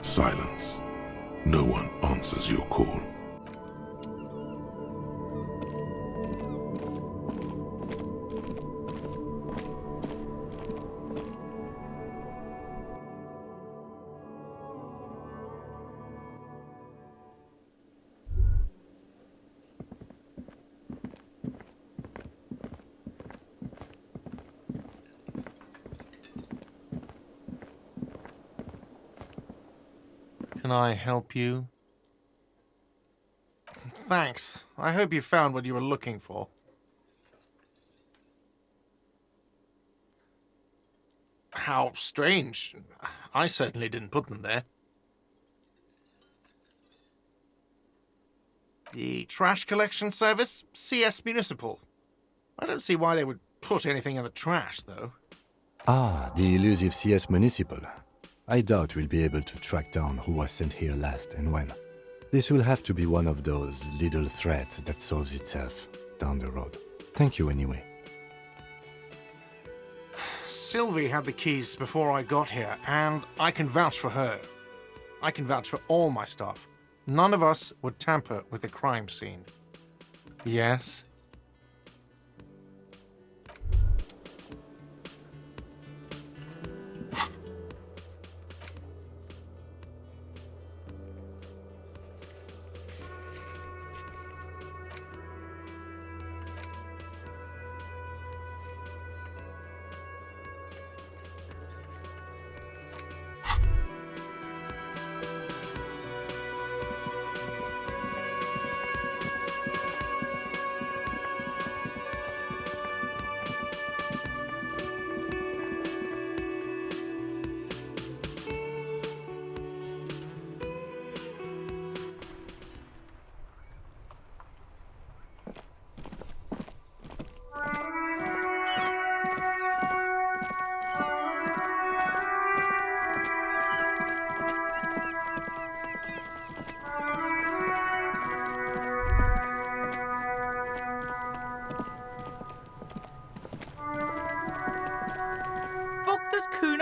Silence. No one answers your call. Can I help you? Thanks. I hope you found what you were looking for. How strange. I certainly didn't put them there. The trash collection service? CS Municipal. I don't see why they would put anything in the trash, though. Ah, the elusive CS Municipal. I doubt we'll be able to track down who was sent here last and when. This will have to be one of those little threats that solves itself down the road. Thank you anyway. Sylvie had the keys before I got here, and I can vouch for her. I can vouch for all my staff. None of us would tamper with the crime scene. Yes?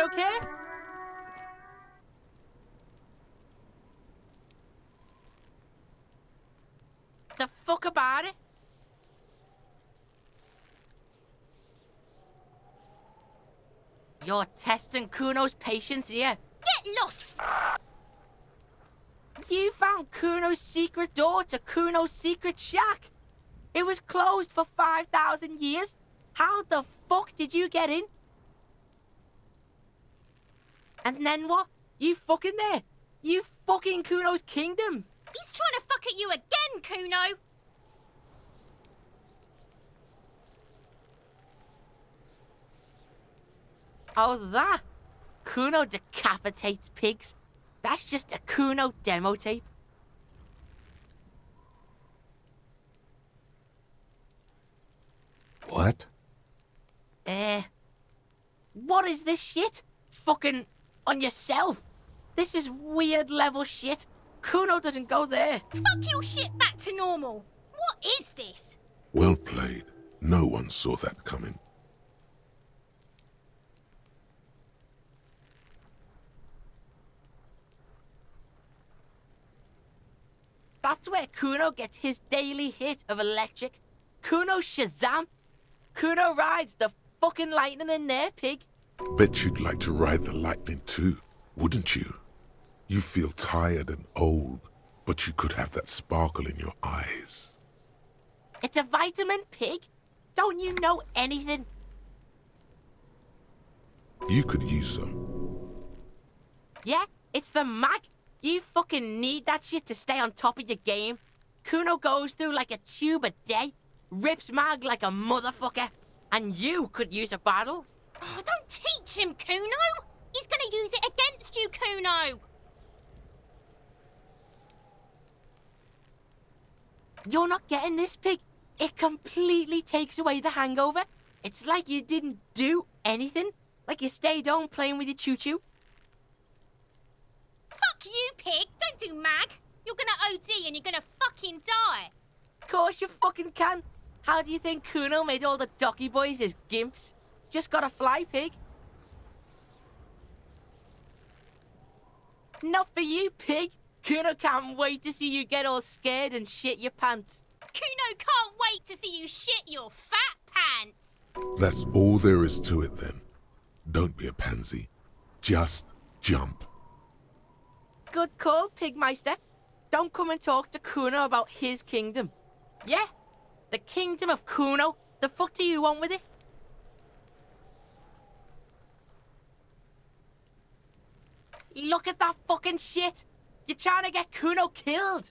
okay? The fuck about it? You're testing Kuno's patience here. Get lost, You found Kuno's secret door to Kuno's secret shack. It was closed for 5,000 years. How the fuck did you get in? And then what? You fucking there. You fucking Kuno's kingdom. He's trying to fuck at you again, Kuno! Oh, that? Kuno decapitates pigs. That's just a Kuno demo tape. What? What is this shit? Fucking on yourself. This is weird level shit. Kuno doesn't go there. Fuck your shit back to normal! What is this? Well played. No one saw that coming. That's where Kuno gets his daily hit of electric. Kuno Shazam. Kuno rides the fucking lightning in there, pig. Bet you'd like to ride the lightning too, wouldn't you? You feel tired and old, but you could have that sparkle in your eyes. It's a vitamin, pig. Don't you know anything? You could use some. Yeah, it's the mag. You fucking need that shit to stay on top of your game. Kuno goes through like a tube a day, rips mag like a motherfucker, and you could use a bottle. Oh, don't teach him, Kuno! He's gonna use it against you, Kuno! You're not getting this, pig. It completely takes away the hangover. It's like you didn't do anything. Like you stayed home playing with your choo-choo. Fuck you, pig! Don't do mag! You're gonna OD and you're gonna fucking die! Of course you fucking can. How do you think Kuno made all the docky boys his gimps? Just gotta fly, pig. Not for you, pig. Kuno can't wait to see you get all scared and shit your pants. Kuno can't wait to see you shit your fat pants! That's all there is to it then. Don't be a pansy. Just jump. Good call, Pigmeister. Don't come and talk to Kuno about his kingdom. Yeah, the kingdom of Kuno. The fuck do you want with it? Look at that fucking shit. You're trying to get Kuno killed.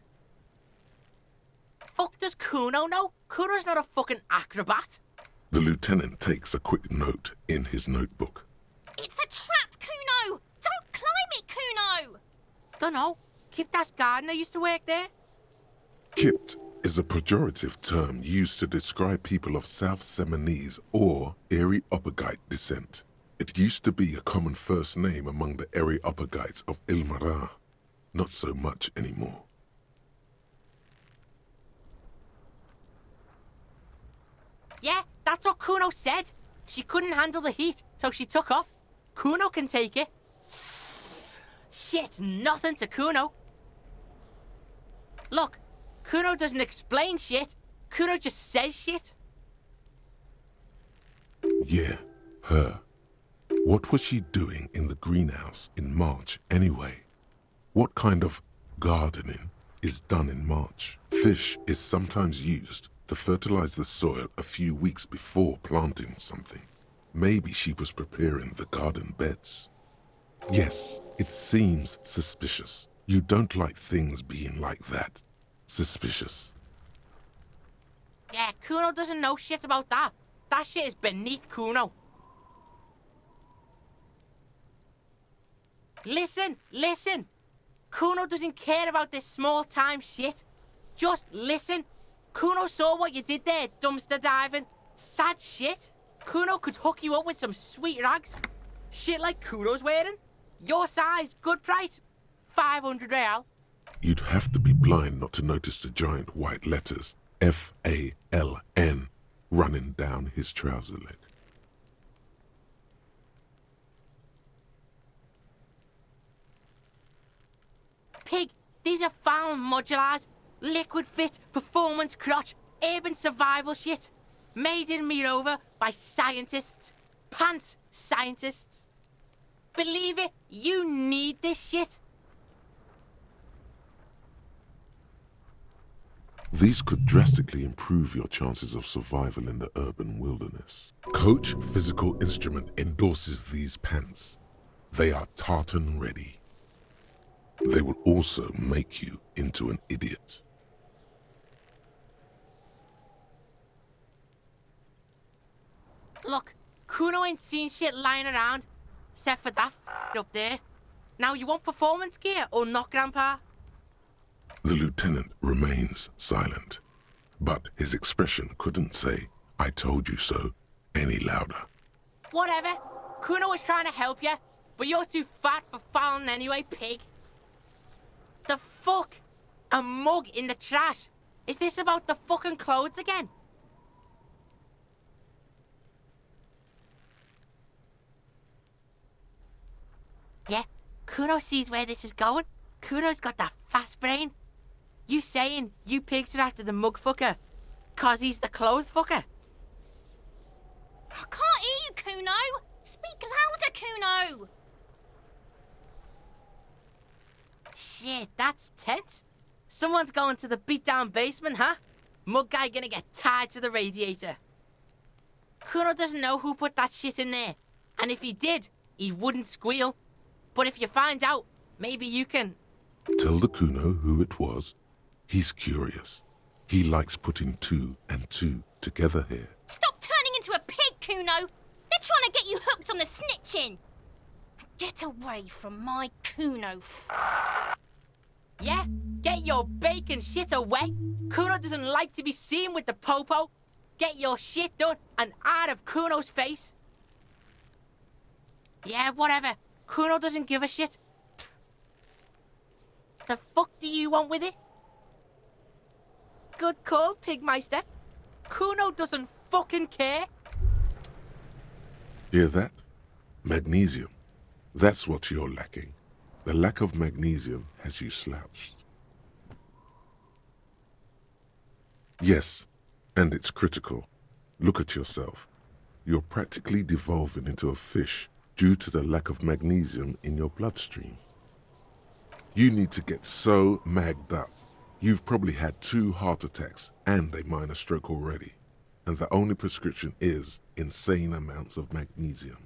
Fuck does Kuno know? Kuno's not a fucking acrobat. The lieutenant takes a quick note in his notebook. It's a trap, Kuno! Don't climb it, Kuno! Dunno. Kiptas gardener used to work there. Kipt is a pejorative term used to describe people of South Seminese or Areopagite descent. It used to be a common first name among the Areopagites of Ilmara. Not so much anymore. Yeah, that's what Kuno said. She couldn't handle the heat, so she took off. Kuno can take it. Shit's nothing to Kuno. Look, Kuno doesn't explain shit. Kuno just says shit. Yeah, her. What was she doing in the greenhouse in March anyway? What kind of gardening is done in March? Fish is sometimes used to fertilize the soil a few weeks before planting something. Maybe she was preparing the garden beds. Yes, it seems suspicious. You don't like things being like that. Suspicious. Yeah, Kuno doesn't know shit about that. That shit is beneath Kuno. Listen. Kuno doesn't care about this small-time shit. Just listen. Kuno saw what you did there, dumpster diving. Sad shit. Kuno could hook you up with some sweet rags. Shit like Kuno's wearing. Your size, good price. 500 real. You'd have to be blind not to notice the giant white letters F-A-L-N, running down his trouser leg. Pig, these are found modulars. Liquid fit, performance crotch, urban survival shit. Made in Mirova by scientists. Pants scientists. Believe it, you need this shit. These could drastically improve your chances of survival in the urban wilderness. Coach Physical Instrument endorses these pants. They are tartan ready. They will also make you into an idiot. Look, Kuno ain't seen shit lying around, except for that up there. Now you want performance gear or not, Grandpa? The lieutenant remains silent, but his expression couldn't say, "I told you so," any louder. Whatever. Kuno was trying to help you, but you're too fat for falling anyway, pig. The fuck? A mug in the trash? Is this about the fucking clothes again? Yeah, Kuno sees where this is going. Kuno's got that fast brain. You saying you pigs are after the mug fucker, 'cause he's the clothes fucker? I can't hear you, Kuno. Speak louder, Kuno. Shit, that's tense. Someone's going to the beat-down basement, huh? Mug guy gonna get tied to the radiator. Kuno doesn't know who put that shit in there. And if he did, he wouldn't squeal. But if you find out, maybe you can... Tell the Kuno who it was. He's curious. He likes putting two and two together here. Stop turning into a pig, Kuno. They're trying to get you hooked on the snitching. Get away from my Kuno. Yeah, get your bacon shit away. Kuno doesn't like to be seen with the popo. Get your shit done and out of Kuno's face. Yeah, whatever. Kuno doesn't give a shit. The fuck do you want with it? Good call, Pigmeister. Kuno doesn't fucking care. Hear that? Magnesium. That's what you're lacking. The lack of magnesium has you slouched. Yes, and it's critical. Look at yourself. You're practically devolving into a fish due to the lack of magnesium in your bloodstream. You need to get so magged up. You've probably had 2 heart attacks and a minor stroke already. And the only prescription is insane amounts of magnesium.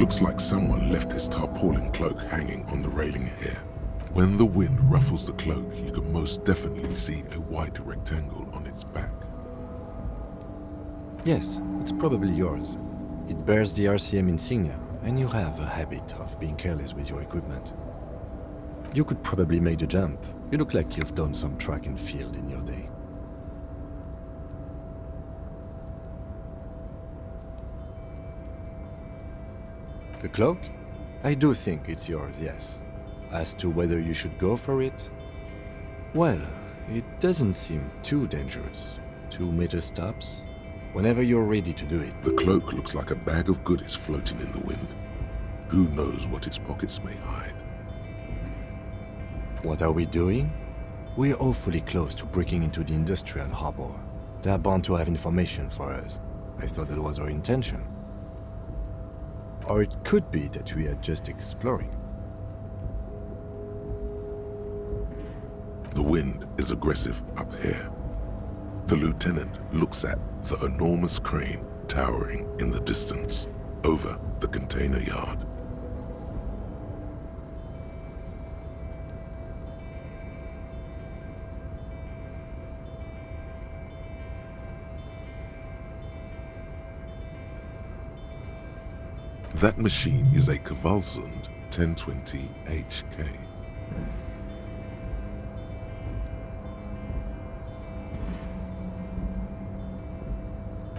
Looks like someone left his tarpaulin cloak hanging on the railing here. When the wind ruffles the cloak, you can most definitely see a white rectangle on its back. Yes, it's probably yours. It bears the RCM insignia, and you have a habit of being careless with your equipment. You could probably make the jump. You look like you've done some track and field in your day. The cloak? I do think it's yours, yes. As to whether you should go for it? Well, it doesn't seem too dangerous. 2 meter stops. Whenever you're ready to do it. The cloak looks like a bag of goodies floating in the wind. Who knows what its pockets may hide? What are we doing? We're awfully close to breaking into the industrial harbor. They're bound to have information for us. I thought that was our intention. Or it could be that we are just exploring. The wind is aggressive up here. The lieutenant looks at the enormous crane towering in the distance over the container yard. That machine is a Kvalsund 1020 HK.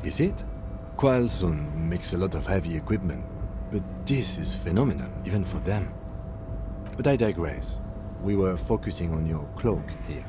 Is it? Kvalsund makes a lot of heavy equipment, but this is phenomenal, even for them. But I digress. We were focusing on your cloak here.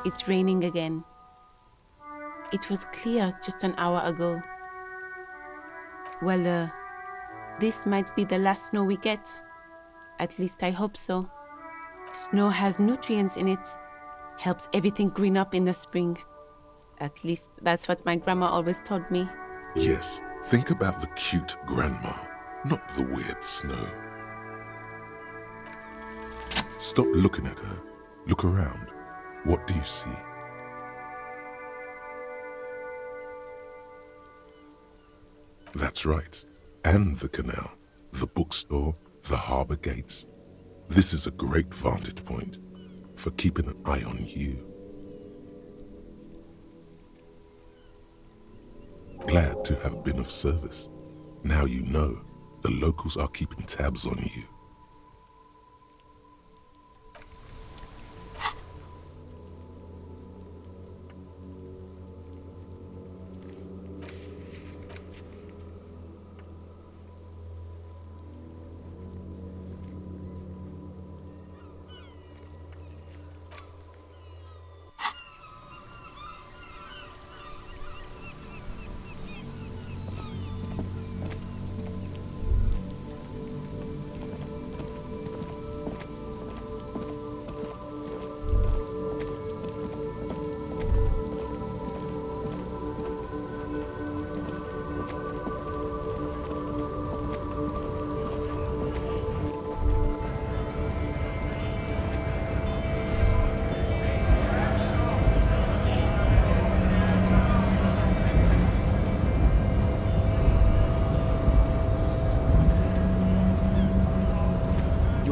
It's raining again. It was clear just an hour ago. Well, this might be the last snow we get. At least I hope so. Snow has nutrients in it. Helps everything green up in the spring. At least that's what my grandma always told me. Yes, think about the cute grandma, not the weird snow. Stop looking at her. Look around. What do you see? That's right. And the canal, the bookstore, the harbor gates. This is a great vantage point for keeping an eye on you. Glad to have been of service. Now you know the locals are keeping tabs on you.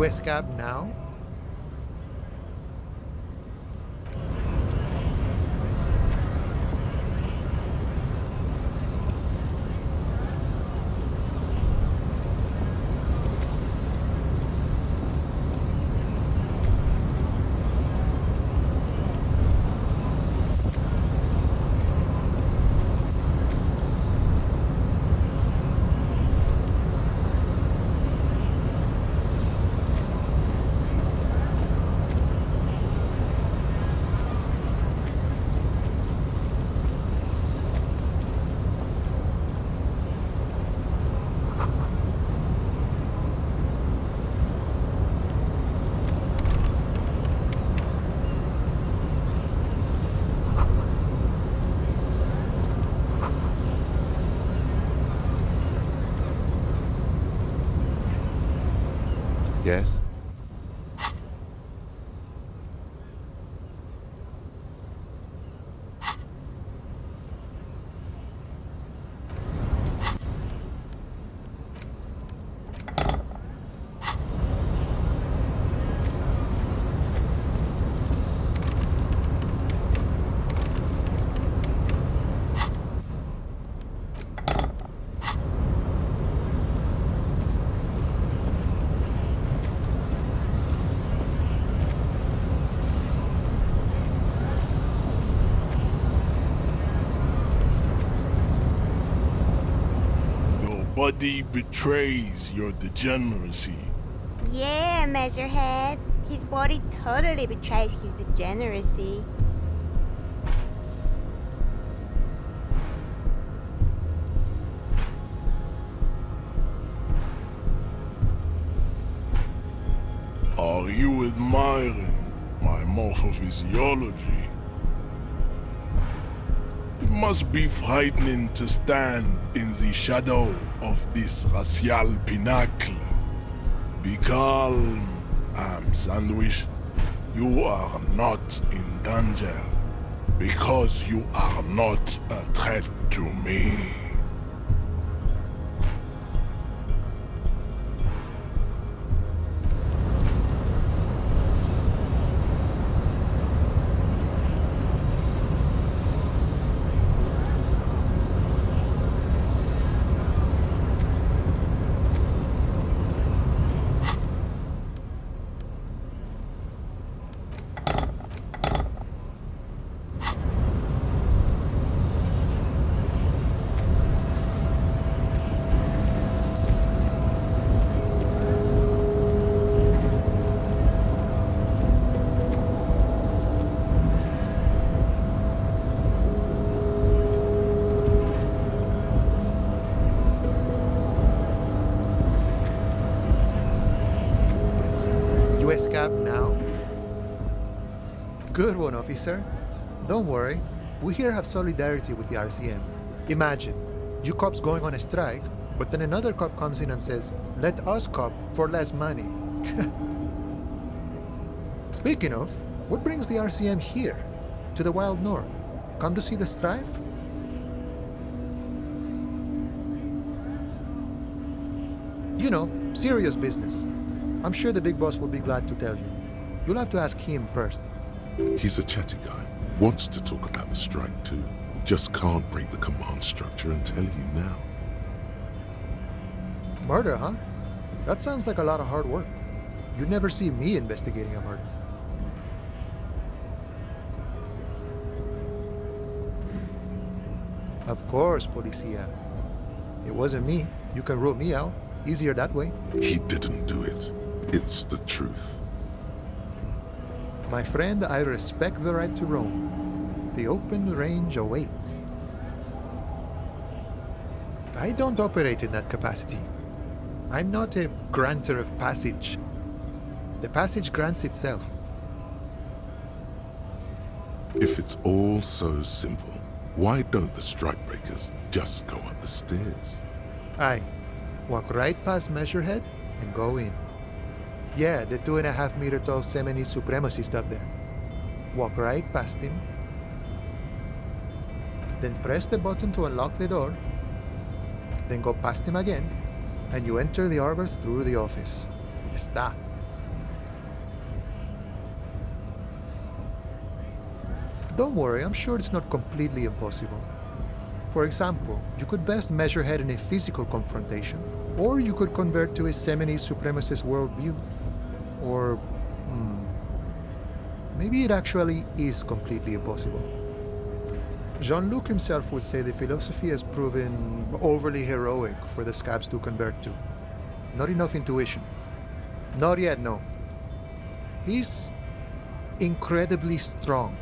escape now? Yes? Your body betrays your degeneracy. Yeah, Measurehead. His body totally betrays his degeneracy. Are you admiring my morphophysiology? It must be frightening to stand in the shadow of this racial pinnacle. Be calm, I'm Sandwich. You are not in danger because you are not a threat to me. You escape now? Good one, officer. Don't worry. We here have solidarity with the RCM. Imagine, you cops going on a strike, but then another cop comes in and says, let us cop for less money. Speaking of, what brings the RCM here, to the Wild North? Come to see the strife? You know, serious business. I'm sure the big boss will be glad to tell you. You'll have to ask him first. He's a chatty guy. Wants to talk about the strike too. Just can't break the command structure and tell you now. Murder, huh? That sounds like a lot of hard work. You'd never see me investigating a murder. Of course, Policia. It wasn't me. You can rule me out. Easier that way. He didn't do it. It's the truth. My friend, I respect the right to roam. The open range awaits. I don't operate in that capacity. I'm not a granter of passage. The passage grants itself. If it's all so simple, why don't the strikebreakers just go up the stairs? Aye. Walk right past Measurehead and go in. Yeah, the 2.5-meter tall Semenese supremacist up there. Walk right past him. Then press the button to unlock the door. Then go past him again, and you enter the arbor through the office. Está. Don't worry, I'm sure it's not completely impossible. For example, you could best measure head in a physical confrontation, or you could convert to a Seminese supremacist worldview. Or, maybe it actually is completely impossible. Jean-Luc himself would say the philosophy has proven overly heroic for the scabs to convert to. Not enough intuition. Not yet, no. He's incredibly strong.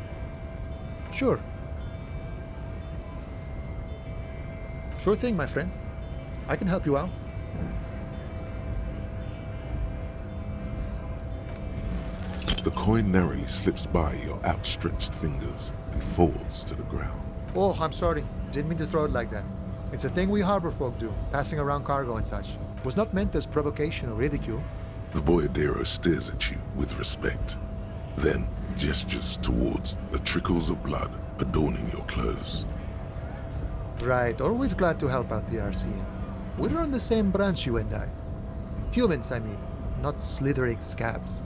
Sure. Sure thing, my friend. I can help you out. The coin narrowly slips by your outstretched fingers and falls to the ground. Oh, I'm sorry. Didn't mean to throw it like that. It's a thing we harbor folk do, passing around cargo and such. Was not meant as provocation or ridicule. The boyardero stares at you with respect, then gestures towards the trickles of blood adorning your clothes. Right, always glad to help out the RCM. We're on the same branch, you and I. Humans, I mean, not slithering scabs.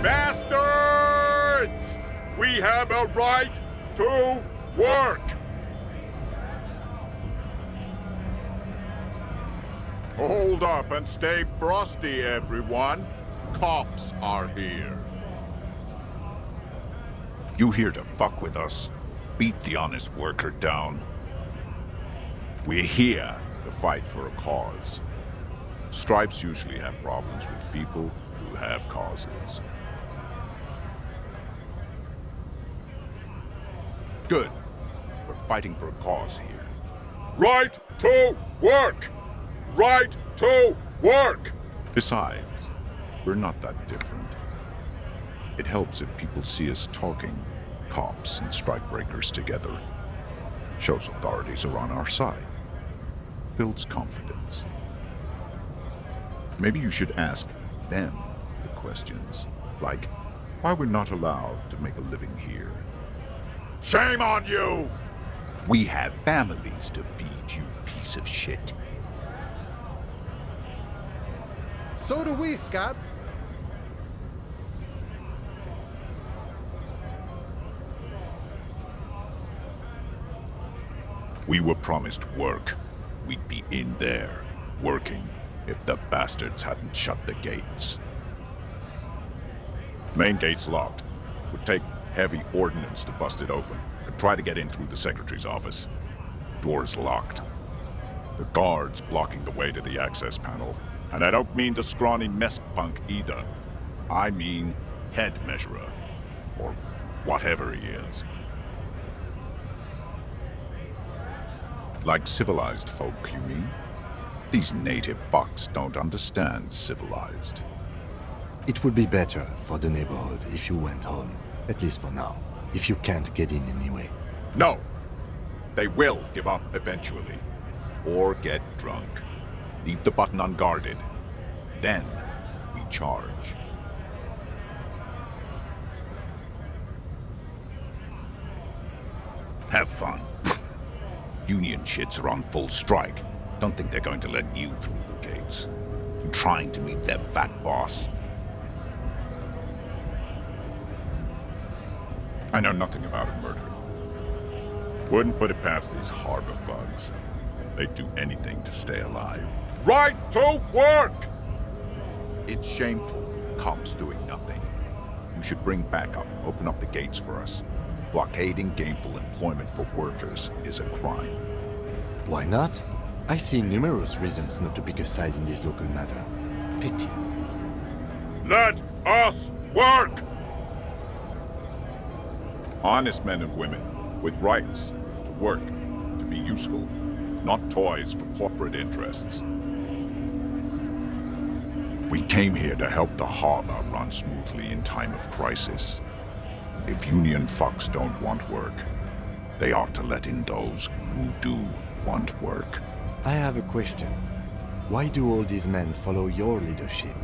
Bastards! We have a right to work! Hold up and stay frosty, everyone. Cops are here. You here to fuck with us? Beat the honest worker down. We're here to fight for a cause. Stripes usually have problems with people who have causes. Good. We're fighting for a cause here. Right to work! Right to work! Besides, we're not that different. It helps if people see us talking, cops and strikebreakers together. Shows authorities are on our side. Builds confidence. Maybe you should ask them the questions, like why we're not allowed to make a living here. Shame on you! We have families to feed, you piece of shit. So do we, Scab. We were promised work. We'd be in there, working, if the bastards hadn't shut the gates. Main gate's locked. Would take heavy ordnance to bust it open. Could try to get in through the secretary's office. Door's locked. The guard's blocking the way to the access panel. And I don't mean the scrawny mess punk either. I mean head measurer. Or whatever he is. Like civilized folk, you mean? These native fucks don't understand civilized. It would be better for the neighborhood if you went home, at least for now, if you can't get in anyway. No! They will give up eventually. Or get drunk. Leave the button unguarded. Then we charge. Have fun. Union shits are on full strike. Don't think they're going to let you through the gates. You trying to meet their fat boss? I know nothing about a murder. Wouldn't put it past these harbor bugs. They'd do anything to stay alive. Right to work! It's shameful. Cops doing nothing. You should bring backup. Open up the gates for us. Blockading gainful employment for workers is a crime. Why not? I see numerous reasons not to pick a side in this local matter. Pity. Let us work! Honest men and women, with rights, to work, to be useful, not toys for corporate interests. We came here to help the harbor run smoothly in time of crisis. If union fucks don't want work, they ought to let in those who do. want work. I have a question. Why do all these men follow your leadership?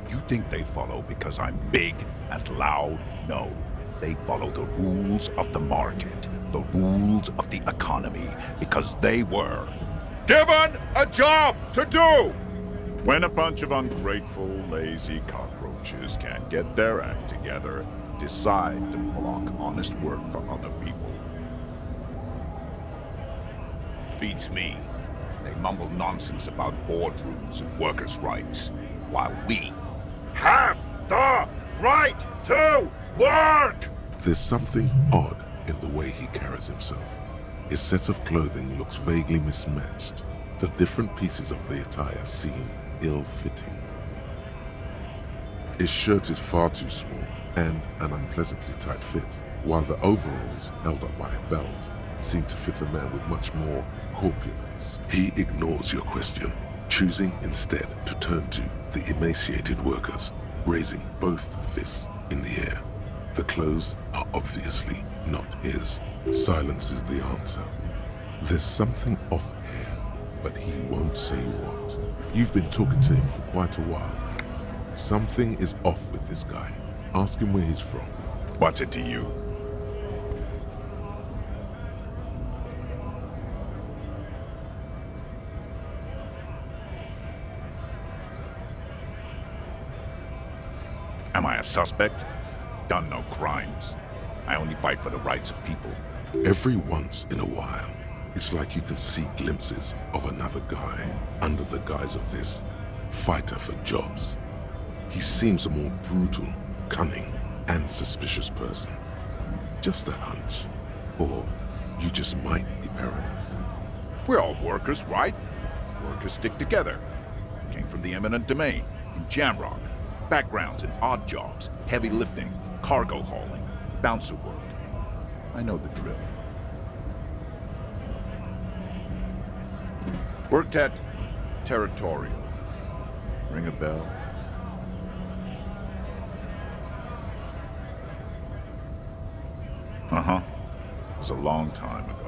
You think they follow because I'm big and loud? No. They follow the rules of the market, the rules of the economy, because they were given a job to do! When a bunch of ungrateful, lazy cockroaches can't get their act together, decide to block honest work for other people. Beats me. They mumble nonsense about boardrooms and workers' rights, while we have the right to work! There's something odd in the way he carries himself. His set of clothing looks vaguely mismatched. The different pieces of the attire seem ill-fitting. His shirt is far too small and an unpleasantly tight fit, while the overalls, held up by a belt, seem to fit a man with much more corpulence. He ignores your question, choosing instead to turn to the emaciated workers, raising both fists in the air. The clothes are obviously not his. Silence is the answer. There's something off here, but he won't say what. You've been talking to him for quite a while now. Something is off with this guy. Ask him where he's from. What's it to you? Am I a suspect? Done no crimes. I only fight for the rights of people. Every once in a while, it's like you can see glimpses of another guy under the guise of this fighter for jobs. He seems a more brutal, cunning, and suspicious person. Just a hunch. Or you just might be paranoid. We're all workers, right? Workers stick together. Came from the eminent domain, in Jamrock. Backgrounds in odd jobs, heavy lifting, cargo hauling, bouncer work. I know the drill. Worked at Territorial. Ring a bell? Uh-huh. It was a long time ago.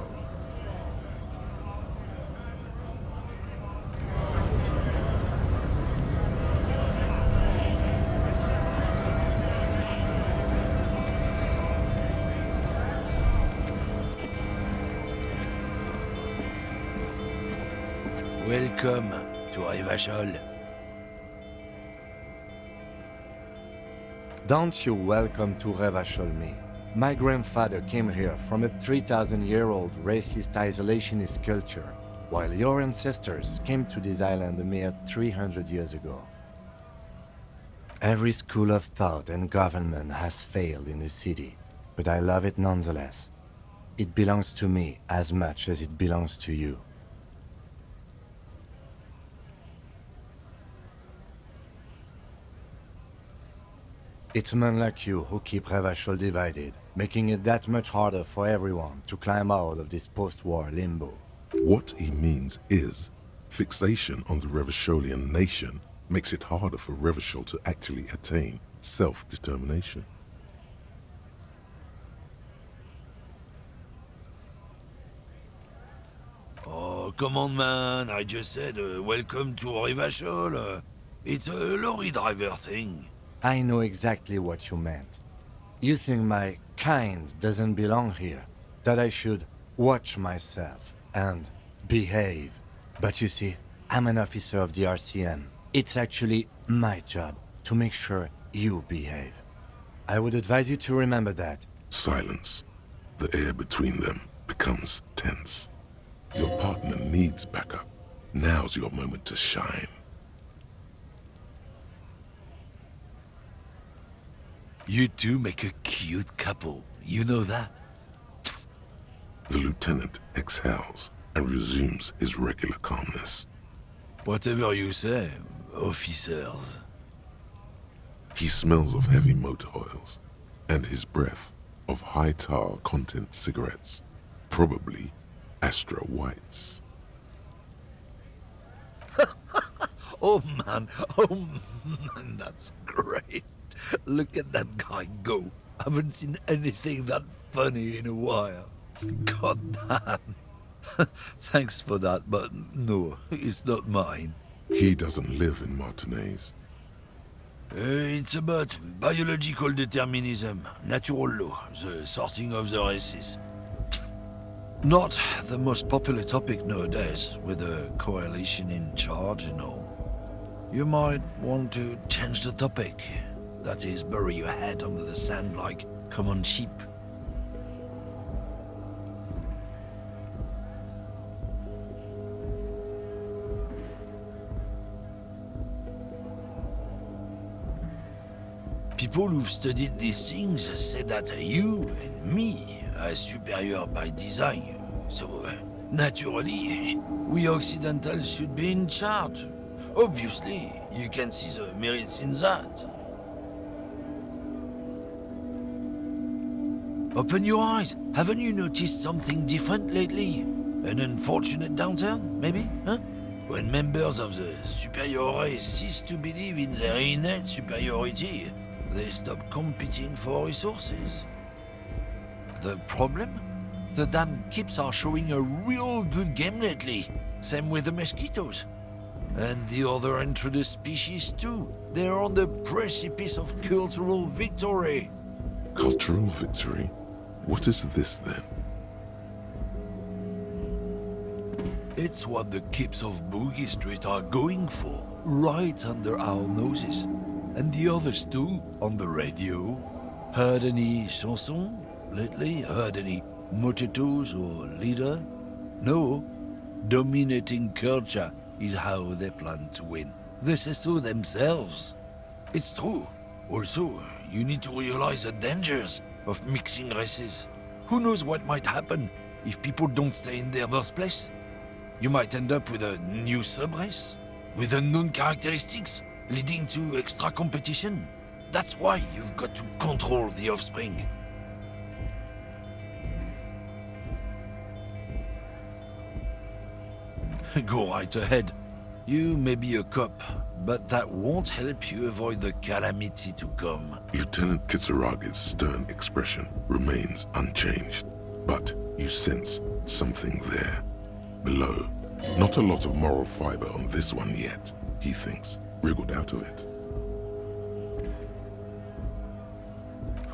Welcome to Revachol. Don't you welcome to Revachol me. My grandfather came here from a 3,000-year-old racist isolationist culture, while your ancestors came to this island a mere 300 years ago. Every school of thought and government has failed in the city, but I love it nonetheless. It belongs to me as much as it belongs to you. It's men like you who keep Revachol divided, making it that much harder for everyone to climb out of this post-war limbo. What he means is, fixation on the Revacholian nation makes it harder for Revachol to actually attain self-determination. Oh, come on, man. I just said welcome to Revachol. It's a lorry driver thing. I know exactly what you meant. You think my kind doesn't belong here, that I should watch myself and behave. But you see, I'm an officer of the RCM. It's actually my job to make sure you behave. I would advise you to remember that. Silence. The air between them becomes tense. Your partner needs backup. Now's your moment to shine. You two make a cute couple. You know that? The lieutenant exhales and resumes his regular calmness. Whatever you say, officers. He smells of heavy motor oils, and his breath of high tar content cigarettes, probably Astra Whites. Oh man, that's great. Look at that guy go. Haven't seen anything that funny in a while. God damn. Thanks for that, but no, it's not mine. He doesn't live in Martinez. It's about biological determinism, natural law, the sorting of the races. Not the most popular topic nowadays, with the coalition in charge and all. You might want to change the topic. That is, bury your head under the sand like common sheep. People who've studied these things say that you and me are superior by design, so naturally, we Occidentals should be in charge. Obviously, you can see the merits in that. Open your eyes. Haven't you noticed something different lately? An unfortunate downturn, maybe? Huh? When members of the superior race cease to believe in their innate superiority, they stop competing for resources. The problem? The damn Kips are showing a real good game lately. Same with the mosquitoes. And the other introduced species too. They're on the precipice of cultural victory. Cultural victory? What is this then? It's what the Kips of Boogie Street are going for, right under our noses. And the others too, on the radio. Heard any chansons lately? Heard any motetos or leader? No. Dominating culture is how they plan to win. They say so themselves. It's true. Also, you need to realize the dangers of mixing races. Who knows what might happen if people don't stay in their birthplace? You might end up with a new sub-race, with unknown characteristics, leading to extra competition. That's why you've got to control the offspring. Go right ahead. You may be a cop, but that won't help you avoid the calamity to come. Lieutenant Kisaragi's stern expression remains unchanged, but you sense something there, below. Not a lot of moral fiber on this one yet, he thinks, wriggled out of it.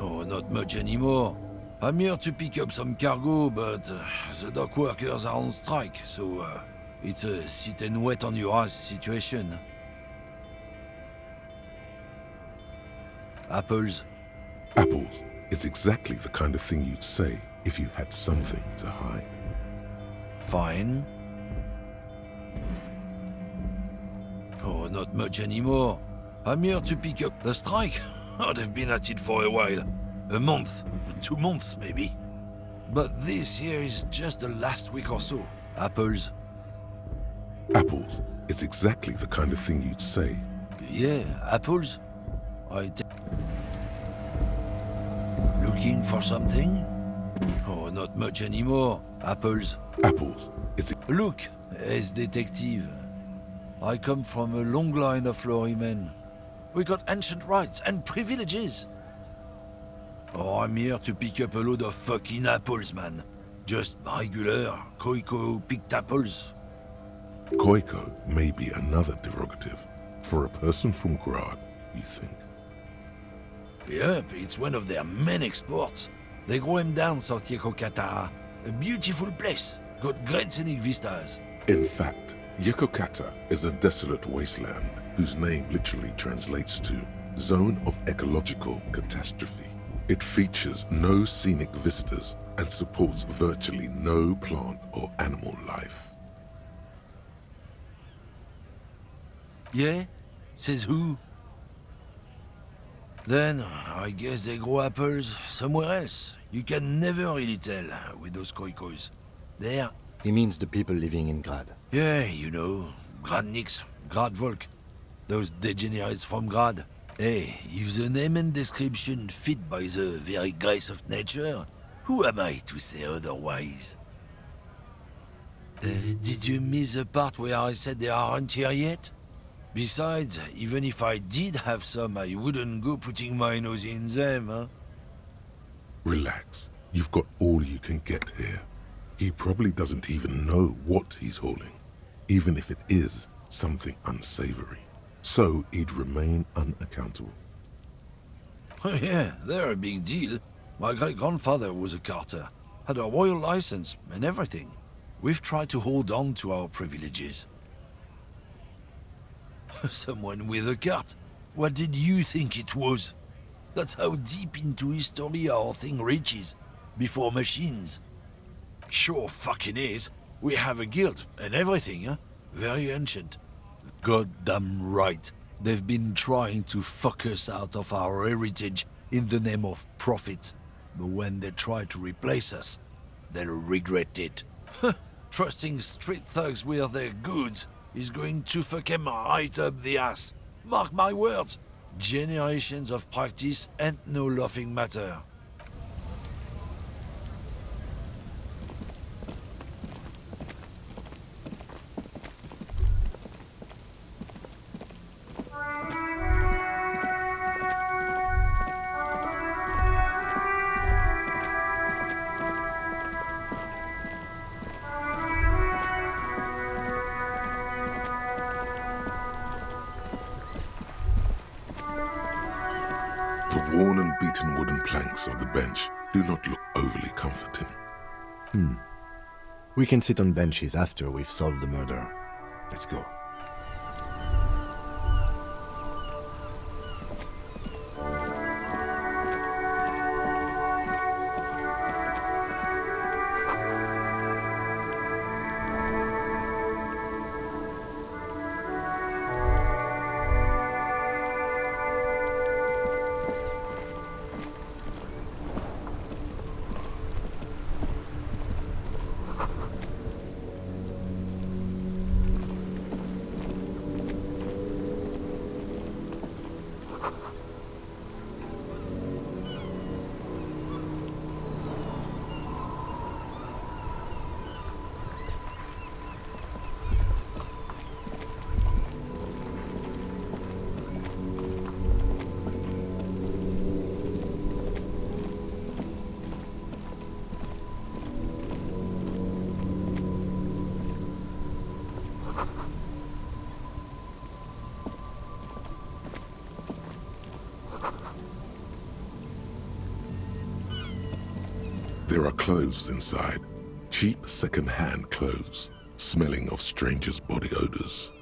Oh, not much anymore. I'm here to pick up some cargo, but the dock workers are on strike, so it's a sit and wait on your ass situation. Apples. Apples is exactly the kind of thing you'd say if you had something to hide. Fine. Oh, not much anymore. I'm here to pick up the strike. They've been at it for a while. A month, 2 months maybe. But this here is just the last week or so. Apples. Apples is exactly the kind of thing you'd say. Yeah, apples. Looking for something? Oh, not much anymore. Apples. Apples is... Look, as detective. I come from a long line of lorrymen. We got ancient rights and privileges. Oh, I'm here to pick up a load of fucking apples, man. Just regular, Koiko picked apples. Koiko may be another derogative. For a person from Grad, you think? Yep, it's one of their main exports. They grow them down South Yekokata. A beautiful place. Got great scenic vistas. In fact, Yekokata is a desolate wasteland whose name literally translates to Zone of Ecological Catastrophe. It features no scenic vistas and supports virtually no plant or animal life. Yeah? Says who? Then, I guess they grow apples somewhere else. You can never really tell with those Koikos. There. He means the people living in Grad. Yeah, you know, Gradniks, Gradvolk. Those degenerates from Grad. Hey, if the name and description fit by the very grace of nature, who am I to say otherwise? Did you miss the part where I said they aren't here yet? Besides, even if I did have some, I wouldn't go putting my nose in them, huh? Relax. You've got all you can get here. He probably doesn't even know what he's hauling, even if it is something unsavory. So he'd remain unaccountable. Oh yeah, they're a big deal. My great-grandfather was a carter, had a royal license and everything. We've tried to hold on to our privileges. Someone with a cart. What did you think it was? That's how deep into history our thing reaches, before machines. Sure fucking is. We have a guild and everything, huh? Very ancient. Goddamn right. They've been trying to fuck us out of our heritage in the name of profit. But when they try to replace us, they'll regret it. Trusting street thugs with their goods is going to fuck them right up the ass. Mark my words. Generations of practice ain't no laughing matter. The worn and beaten wooden planks of the bench do not look overly comforting. We can sit on benches after we've solved the murder. Let's go. There are clothes inside, cheap second-hand clothes, smelling of strangers' body odors.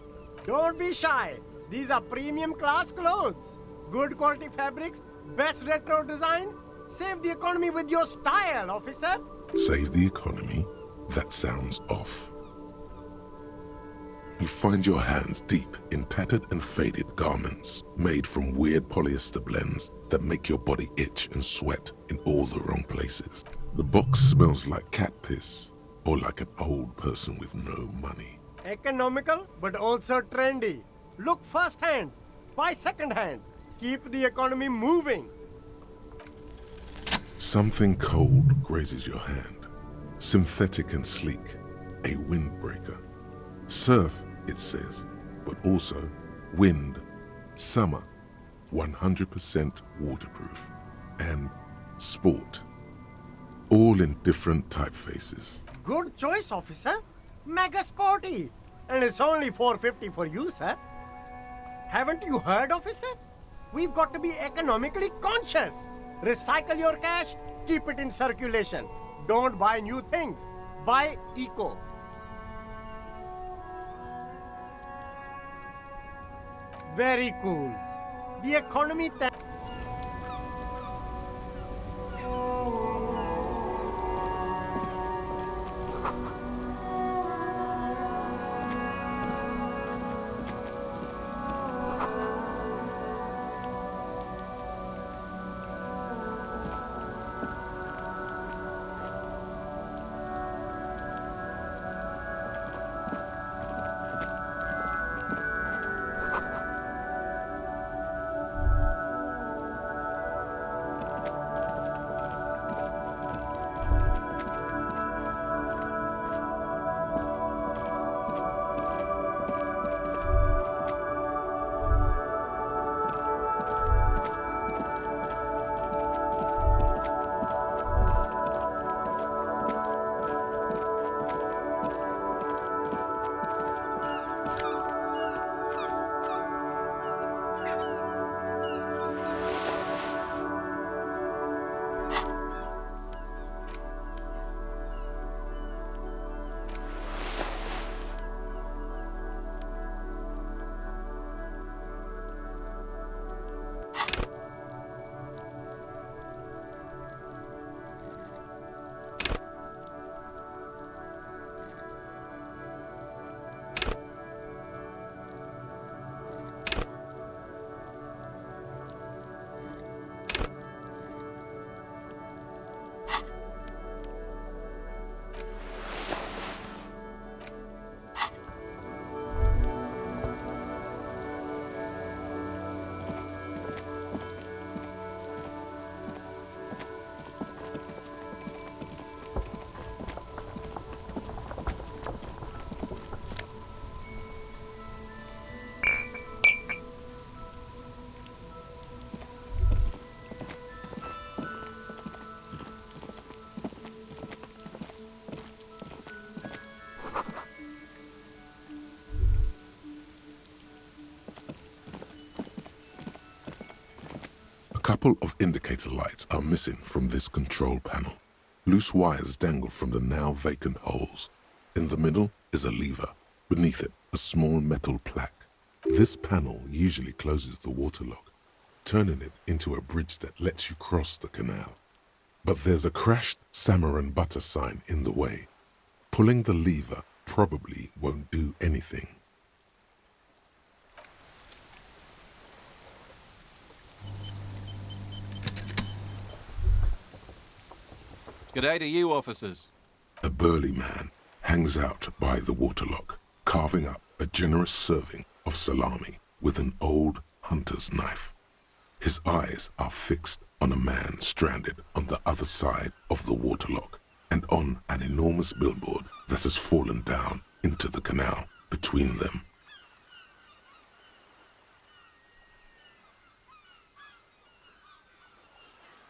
Don't be shy. These are premium class clothes. Good quality fabrics, best retro design. Save the economy with your style, officer. Save the economy? That sounds off. You find your hands deep in tattered and faded garments made from weird polyester blends that make your body itch and sweat in all the wrong places. The box smells like cat piss or like an old person with no money. Economical, but also trendy. Look first-hand, buy second-hand. Keep the economy moving. Something cold grazes your hand. Synthetic and sleek, a windbreaker. Surf, it says, but also wind, summer, 100% waterproof, and sport. All in different typefaces. Good choice, officer. Mega sporty. And it's only $4.50 for you, sir. Haven't you heard, officer? We've got to be economically conscious. Recycle your cash, keep it in circulation. Don't buy new things. Buy eco. Very cool. The economy... couple of indicator lights are missing from this control panel. Loose wires dangle from the now vacant holes. In the middle is a lever. Beneath it, a small metal plaque. This panel usually closes the waterlock, turning it into a bridge that lets you cross the canal. But there's a crashed salmon and butter sign in the way. Pulling the lever probably won't do anything. G'day to you, officers. A burly man hangs out by the waterlock, carving up a generous serving of salami with an old hunter's knife. His eyes are fixed on a man stranded on the other side of the waterlock and on an enormous billboard that has fallen down into the canal between them.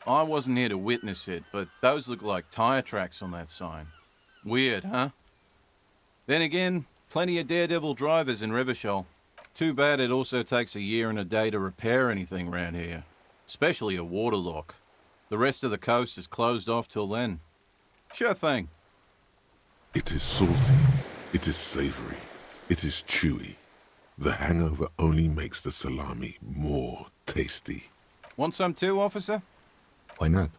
I wasn't here to witness it, but those look like tire tracks on that sign. Weird, huh? Then again, plenty of daredevil drivers in Revachol. Too bad it also takes a year and a day to repair anything around here. Especially a waterlock. The rest of the coast is closed off till then. Sure thing. It is salty, it is savory, it is chewy. The hangover only makes the salami more tasty. Want some too, officer? Why not?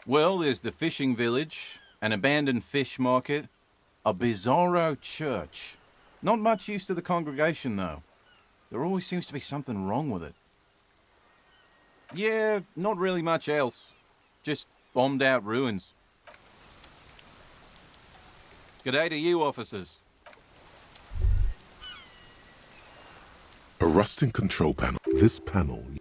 Well, there's the fishing village, an abandoned fish market, a bizarro church. Not much use to the congregation, though. There always seems to be something wrong with it. Yeah, not really much else. Just bombed out ruins. G'day to you, officers. A rusting control panel. This panel, you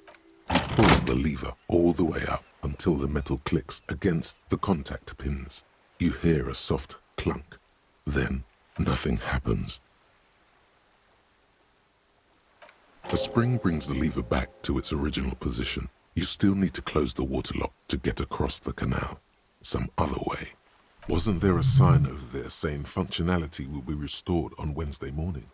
pull the lever all the way up until the metal clicks against the contact pins. You hear a soft clunk. Then nothing happens. The spring brings the lever back to its original position. You still need to close the waterlock to get across the canal. Some other way. Wasn't there a sign over there saying functionality will be restored on Wednesday morning?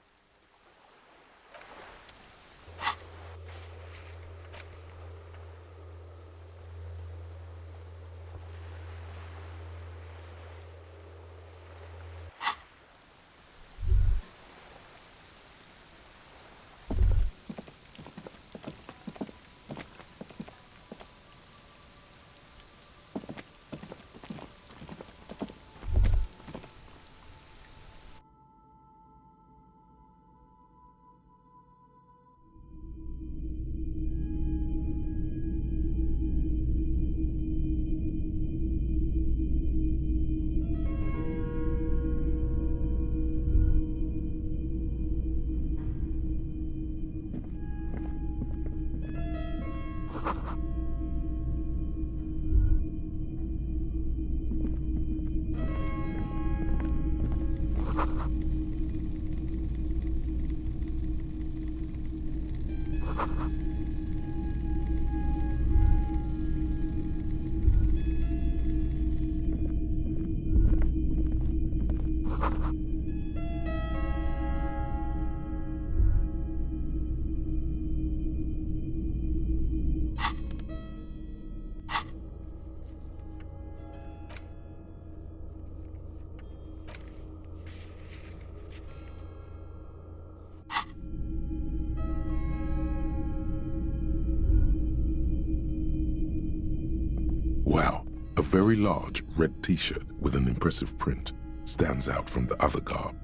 Wow, a very large red t-shirt with an impressive print stands out from the other garb.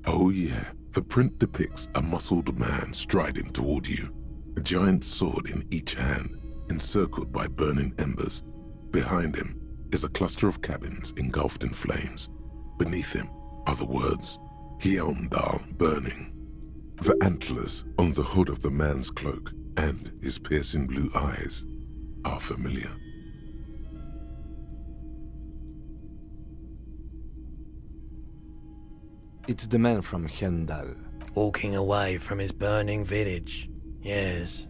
Oh yeah, the print depicts a muscled man striding toward you, a giant sword in each hand, encircled by burning embers. Behind him is a cluster of cabins engulfed in flames. Beneath him are the words, Hyundal burning. The antlers on the hood of the man's cloak and his piercing blue eyes are familiar. It's the man from Hyundal. Walking away from his burning village. Yes.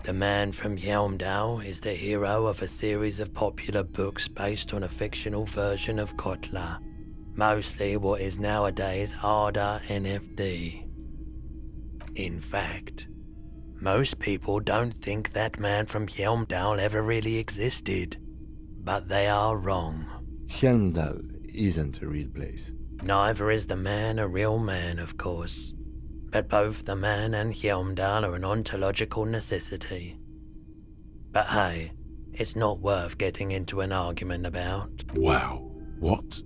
The man from Yelmdale is the hero of a series of popular books based on a fictional version of Kotla, mostly what is nowadays Arda NFD. In fact, most people don't think that man from Yelmdale ever really existed, but they are wrong. Helmdal isn't a real place. Neither is the man a real man, of course, but both the man and Helmdal are an ontological necessity. But hey, it's not worth getting into an argument about. Wow. What?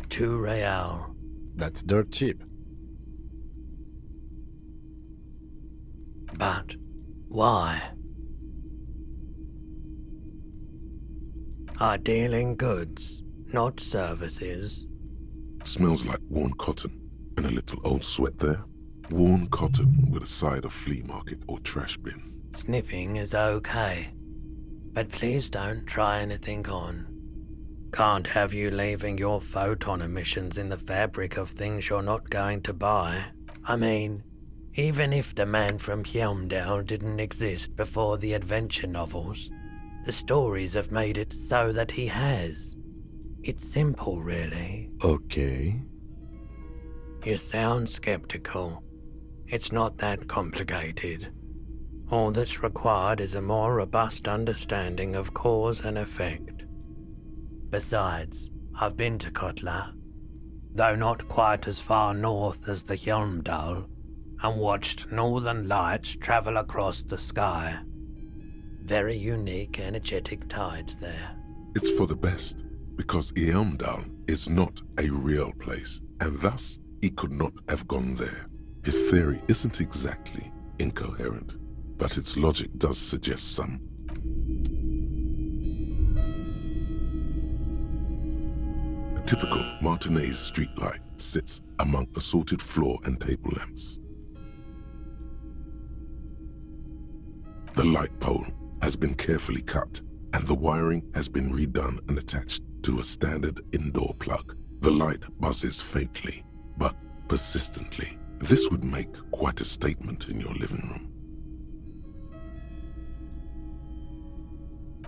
2 real. That's dirt cheap. But why? I deal in goods, not services. Smells like worn cotton and a little old sweat there. Worn cotton with a side of flea market or trash bin. Sniffing is okay, but please don't try anything on. Can't have you leaving your photon emissions in the fabric of things you're not going to buy. I mean, even if the man from Helmdale didn't exist before the adventure novels, the stories have made it so that he has. It's simple, really. Okay. You sound skeptical. It's not that complicated. All that's required is a more robust understanding of cause and effect. Besides, I've been to Kotla, though not quite as far north as the Helmdal, and watched northern lights travel across the sky. Very unique, energetic tides there. It's for the best, because Helmdal is not a real place, and thus he could not have gone there. His theory isn't exactly incoherent, but its logic does suggest some. A typical Martinez streetlight sits among assorted floor and table lamps. The light pole has been carefully cut, and the wiring has been redone and attached to a standard indoor plug. The light buzzes faintly, but persistently. This would make quite a statement in your living room.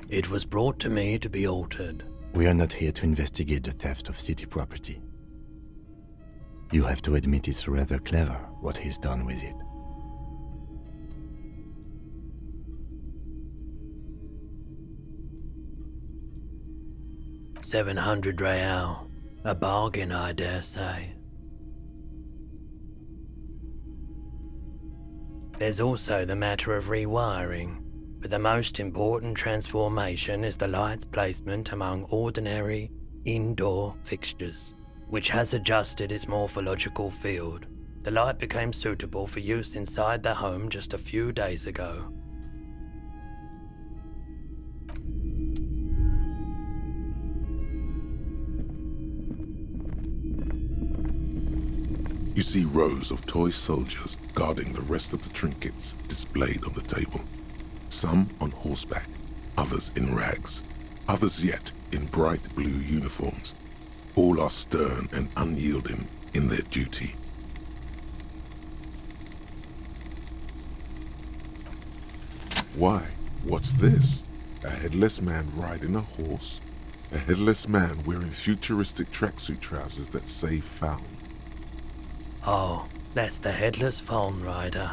It was brought to me to be altered. We are not here to investigate the theft of city property. You have to admit it's rather clever what he's done with it. $700 real. A bargain, I dare say. There's also the matter of rewiring, but the most important transformation is the light's placement among ordinary, indoor fixtures, which has adjusted its morphological field. The light became suitable for use inside the home just a few days ago. You see rows of toy soldiers guarding the rest of the trinkets displayed on the table. Some on horseback, others in rags, others yet in bright blue uniforms. All are stern and unyielding in their duty. Why? What's this? A headless man riding a horse? A headless man wearing futuristic tracksuit trousers that say found. Oh, that's the headless phone rider.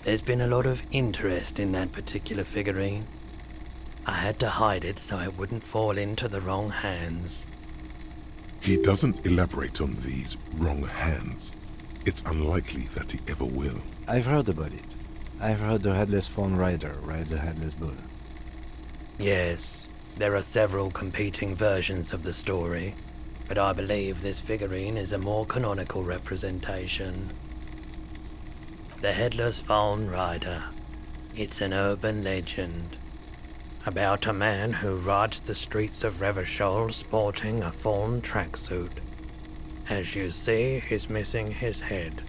There's been a lot of interest in that particular figurine. I had to hide it so it wouldn't fall into the wrong hands. He doesn't elaborate on these wrong hands. It's unlikely that he ever will. I've heard about it. I've heard the headless phone rider rides a headless bull. Yes, there are several competing versions of the story, but I believe this figurine is a more canonical representation. The Headless Fawn Rider. It's an urban legend about a man who rides the streets of Revachol sporting a fawn tracksuit. As you see, he's missing his head.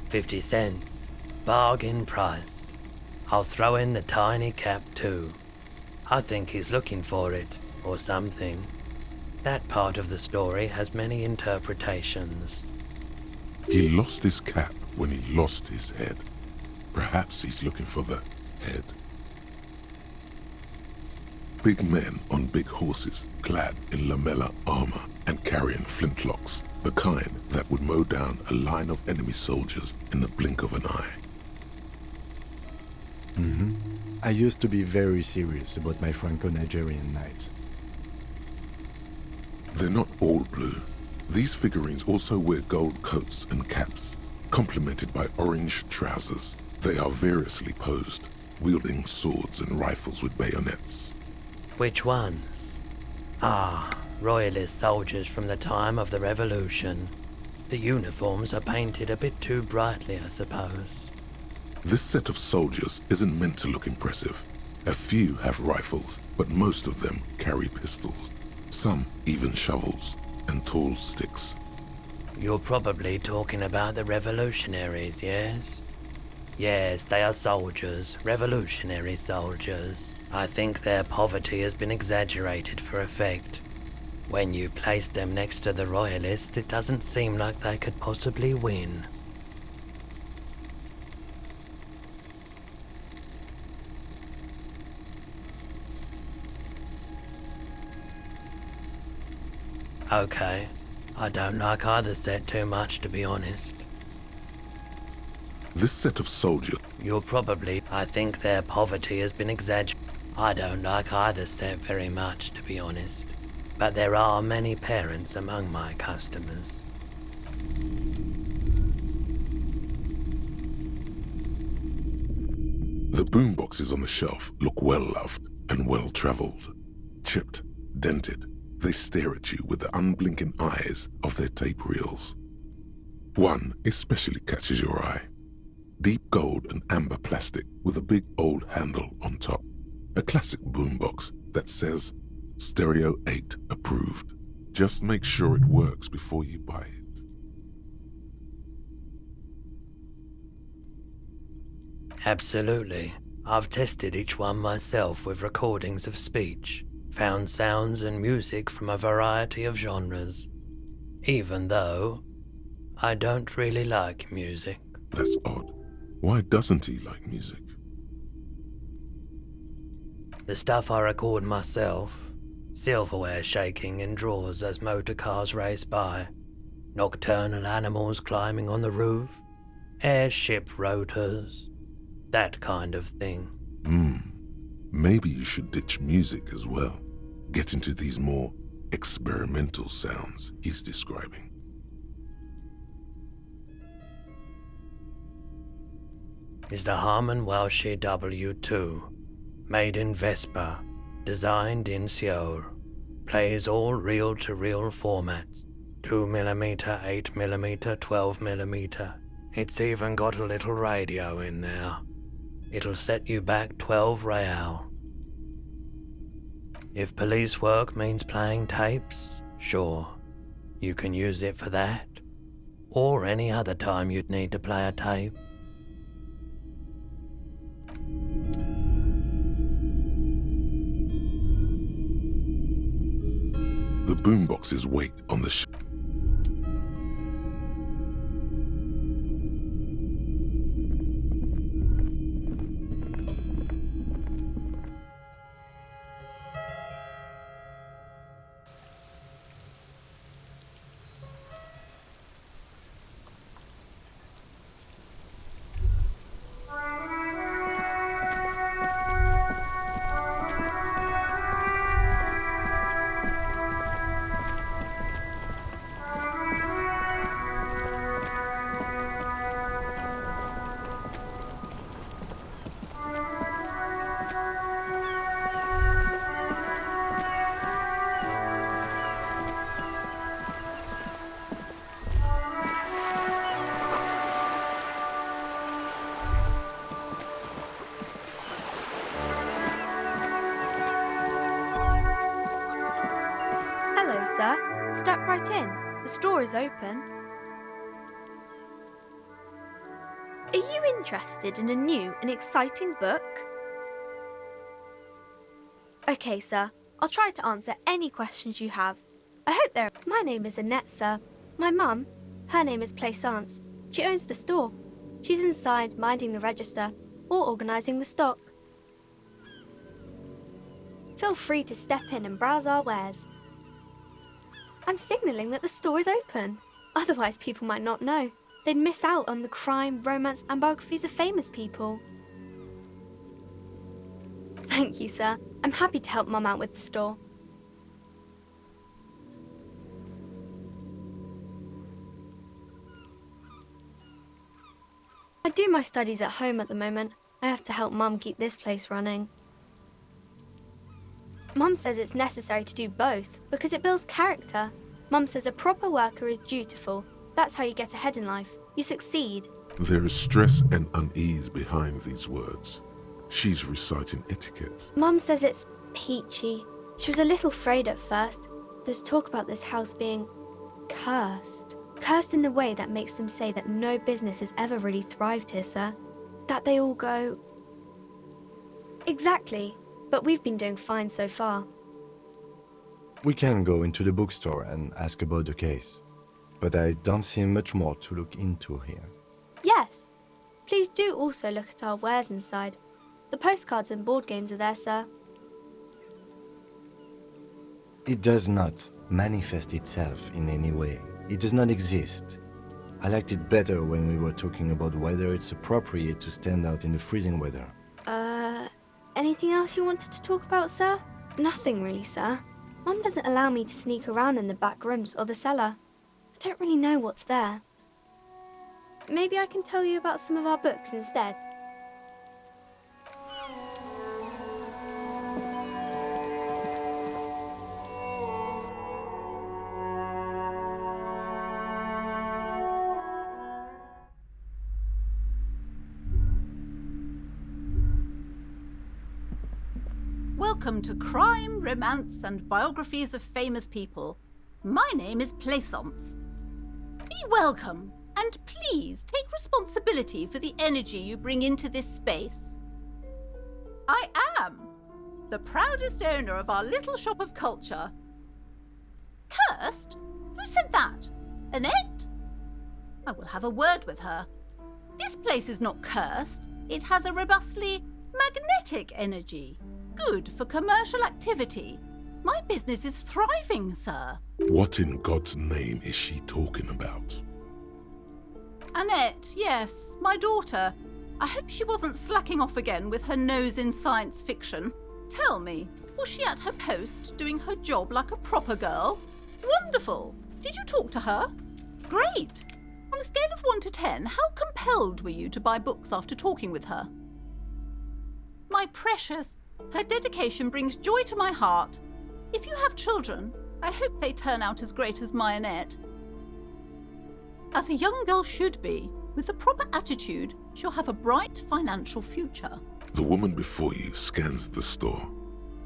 50 cents. Bargain priced. I'll throw in the tiny cap too. I think he's looking for it, or something. That part of the story has many interpretations. He lost his cap when he lost his head. Perhaps he's looking for the head. Big men on big horses, clad in lamella armor and carrying flintlocks, the kind that would mow down a line of enemy soldiers in the blink of an eye. I used to be very serious about my Franco-Nigerian knights. They're not all blue. These figurines also wear gold coats and caps, complemented by orange trousers. They are variously posed, wielding swords and rifles with bayonets. Which ones? Ah, royalist soldiers from the time of the Revolution. The uniforms are painted a bit too brightly, I suppose. This set of soldiers isn't meant to look impressive. A few have rifles, but most of them carry pistols. Some even shovels and tall sticks. You're probably talking about the revolutionaries, yes? Yes, they are soldiers, revolutionary soldiers. I think their poverty has been exaggerated for effect. When you place them next to the royalists, it doesn't seem like they could possibly win. Okay, I don't like either set too much, to be honest. This set of soldiers... I think their poverty has been exaggerated. I don't like either set very much, to be honest. But there are many parents among my customers. The boomboxes on the shelf look well-loved and well-traveled. Chipped, dented, they stare at you with the unblinking eyes of their tape reels. One especially catches your eye. Deep gold and amber plastic with a big old handle on top. A classic boombox that says, Stereo 8 approved. Just make sure it works before you buy it. Absolutely. I've tested each one myself with recordings of speech, found sounds and music from a variety of genres. Even though I don't really like music. That's odd. Why doesn't he like music? The stuff I record myself, silverware shaking in drawers as motor cars race by, nocturnal animals climbing on the roof, airship rotors, that kind of thing. Maybe you should ditch music as well. Get into these more experimental sounds he's describing. Is the Harman Welsh W2, made in Vespa, designed in Seoul, plays all reel-to-reel formats, 2mm, 8mm, 12mm. It's even got a little radio in there. It'll set you back 12 real. If police work means playing tapes, sure, you can use it for that, or any other time you'd need to play a tape. The boomboxes wait on the shelf. Sir, step right in. The store is open. Are you interested in a new and exciting book? Okay, sir. I'll try to answer any questions you have. I hope they're... My name is Annette, sir. My mum, Her name is Plaisance. She owns the store. She's inside minding the register or organising the stock. Feel free to step in and browse our wares. I'm signalling that the store is open. Otherwise people might not know. They'd miss out on the crime, romance and biographies of famous people. Thank you, sir. I'm happy to help Mum out with the store. I do my studies at home at the moment. I have to help Mum keep this place running. Mum says it's necessary to do both because it builds character. Mum says a proper worker is dutiful. That's how you get ahead in life. You succeed. There is stress and unease behind these words. She's reciting etiquette. Mum says it's peachy. She was a little afraid at first. There's talk about this house being cursed. Cursed in the way that makes them say that no business has ever really thrived here, sir. That they all go... Exactly. But we've been doing fine so far. We can go into the bookstore and ask about the case, but I don't see much more to look into here. Yes. Please do also look at our wares inside. The postcards and board games are there, sir. It does not manifest itself in any way. It does not exist. I liked it better when we were talking about whether it's appropriate to stand out in the freezing weather. Anything else you wanted to talk about, sir? Nothing really, sir. Mum doesn't allow me to sneak around in the back rooms or the cellar. I don't really know what's there. Maybe I can tell you about some of our books instead. Welcome to Crime, Romance and Biographies of Famous People. My name is Plaisance. Be welcome, and please take responsibility for the energy you bring into this space. I am the proudest owner of our little shop of culture. Cursed? Who said that? Annette? I will have a word with her. This place is not cursed. It has a robustly magnetic energy. Good for commercial activity. My business is thriving, sir. What in God's name is she talking about? Annette, yes, my daughter. I hope she wasn't slacking off again with her nose in science fiction. Tell me, was she at her post doing her job like a proper girl? Wonderful. Did you talk to her? Great. On a scale of 1 to 10, how compelled were you to buy books after talking with her? My precious, her dedication brings joy to my heart. If you have children, I hope they turn out as great as my Annette. As a young girl should be, with the proper attitude, she'll have a bright financial future. The woman before you scans the store,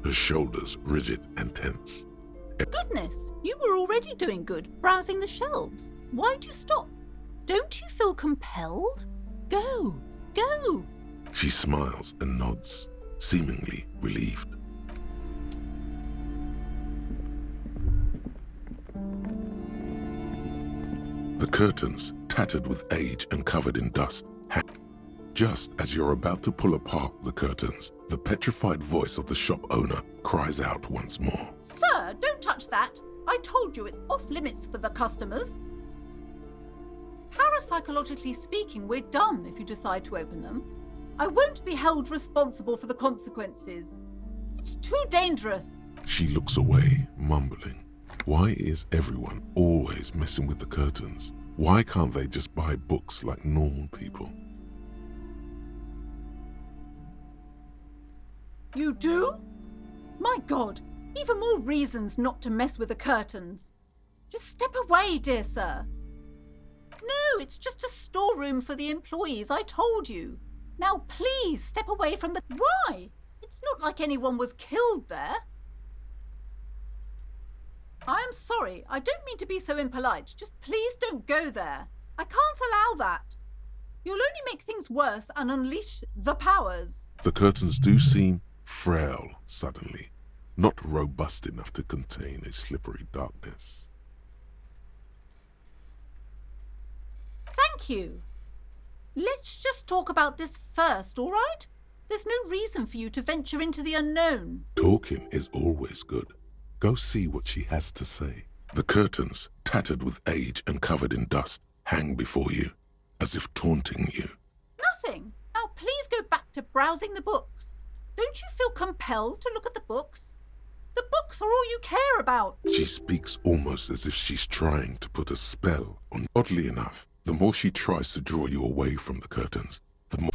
her shoulders rigid and tense. Goodness, you were already doing good, browsing the shelves. Why'd you stop? Don't you feel compelled? Go, go. She smiles and nods, seemingly relieved. The curtains, tattered with age and covered in dust, hang. Just as you're about to pull apart the curtains, the petrified voice of the shop owner cries out once more. Sir, don't touch that. I told you it's off limits for the customers. Parapsychologically speaking, we're done if you decide to open them. I won't be held responsible for the consequences. It's too dangerous. She looks away, mumbling. Why is everyone always messing with the curtains? Why can't they just buy books like normal people? You do? My God, even more reasons not to mess with the curtains. Just step away, dear sir. No, it's just a storeroom for the employees, I told you. Now please step away from the... Why? It's not like anyone was killed there. I am sorry, I don't mean to be so impolite. Just please don't go there. I can't allow that. You'll only make things worse and unleash the powers. The curtains do seem frail suddenly, not robust enough to contain a slippery darkness. Thank you. Let's just talk about this first, all right? There's no reason for you to venture into the unknown. Talking is always good. Go see what she has to say. The curtains, tattered with age and covered in dust, hang before you, as if taunting you. Nothing. Now please go back to browsing the books. Don't you feel compelled to look at the books? The books are all you care about. She speaks almost as if she's trying to put a spell on. Oddly enough, the more she tries to draw you away from the curtains, the more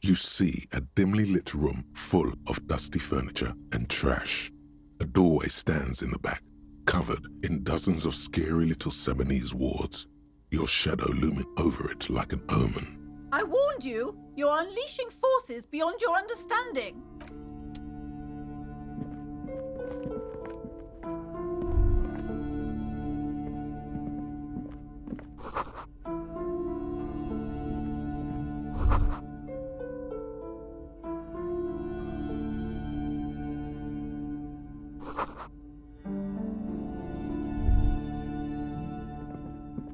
you see a dimly lit room full of dusty furniture and trash. A doorway stands in the back, covered in dozens of scary little Seminese wards, your shadow looming over it like an omen. I warned you. You're unleashing forces beyond your understanding.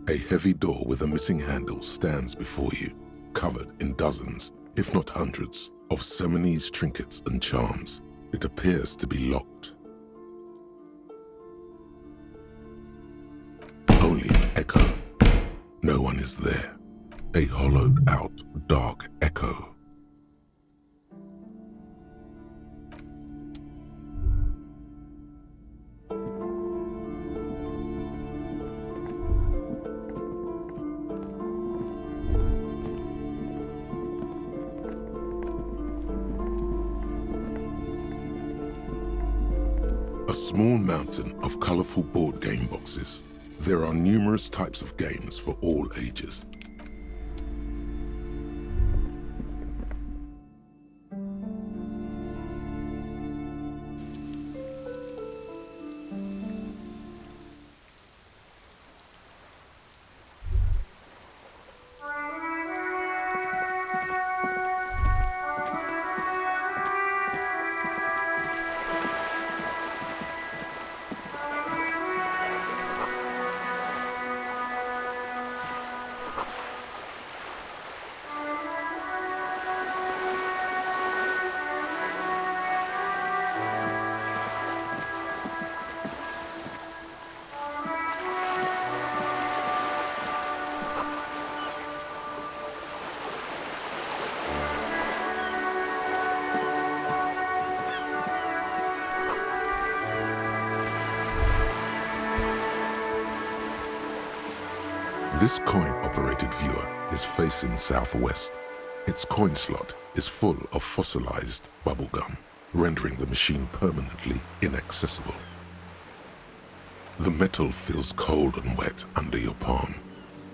A heavy door with a missing handle stands before you, covered in dozens, if not hundreds, of Seminese trinkets and charms. It appears to be locked. Only an echo. No one is there. A hollowed-out, dark echo. A small mountain of colorful board game boxes. There are numerous types of games for all ages. This coin-operated viewer is facing southwest. Its coin slot is full of fossilized bubblegum, rendering the machine permanently inaccessible. The metal feels cold and wet under your palm.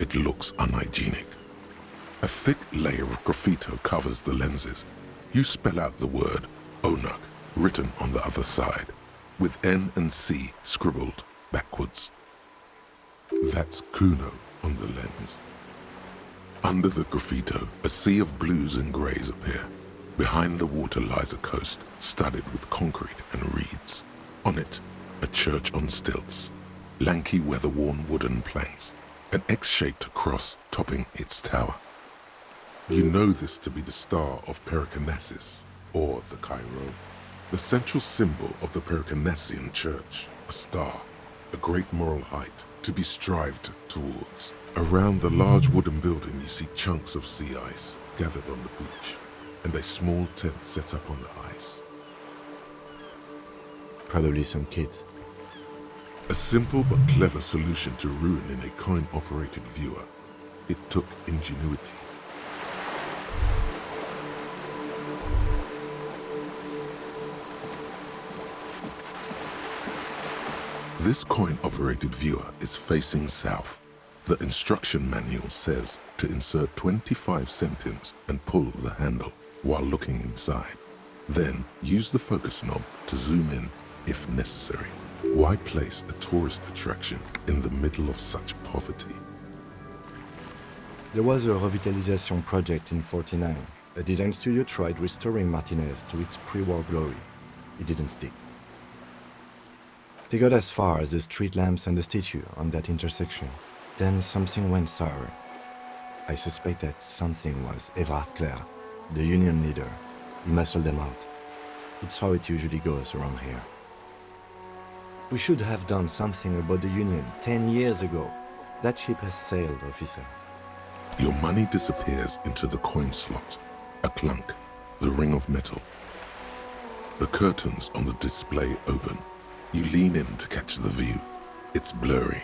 It looks unhygienic. A thick layer of graffito covers the lenses. You spell out the word Onuk written on the other side, with N and C scribbled backwards. That's Kuno on the lens. Under the graffito, a sea of blues and greys appear. Behind the water lies a coast studded with concrete and reeds. On it, a church on stilts, lanky weather-worn wooden planks, an X-shaped cross topping its tower. You know this to be the star of Pericarnassus, or the Cairo, the central symbol of the Pericarnassian church, a star, a great moral height to be strived towards. Around the large wooden building you see chunks of sea ice gathered on the beach, and a small tent set up on the ice. Probably some kids. A simple but clever solution to ruin in a coin-operated viewer. It took ingenuity. This coin-operated viewer is facing south. The instruction manual says to insert 25 centimes and pull the handle while looking inside. Then use the focus knob to zoom in if necessary. Why place a tourist attraction in the middle of such poverty? There was a revitalization project in '49. A design studio tried restoring Martinez to its pre-war glory. It didn't stick. They got as far as the street lamps and the statue on that intersection, Then something went sour. I suspect that something was Everard Clare, the union leader. He muscled them out. It's how it usually goes around here. We should have done something about the union 10 years ago. That ship has sailed, officer. Your money disappears into the coin slot. A clunk, the ring of metal. The curtains on the display open. You lean in to catch the view. It's blurry,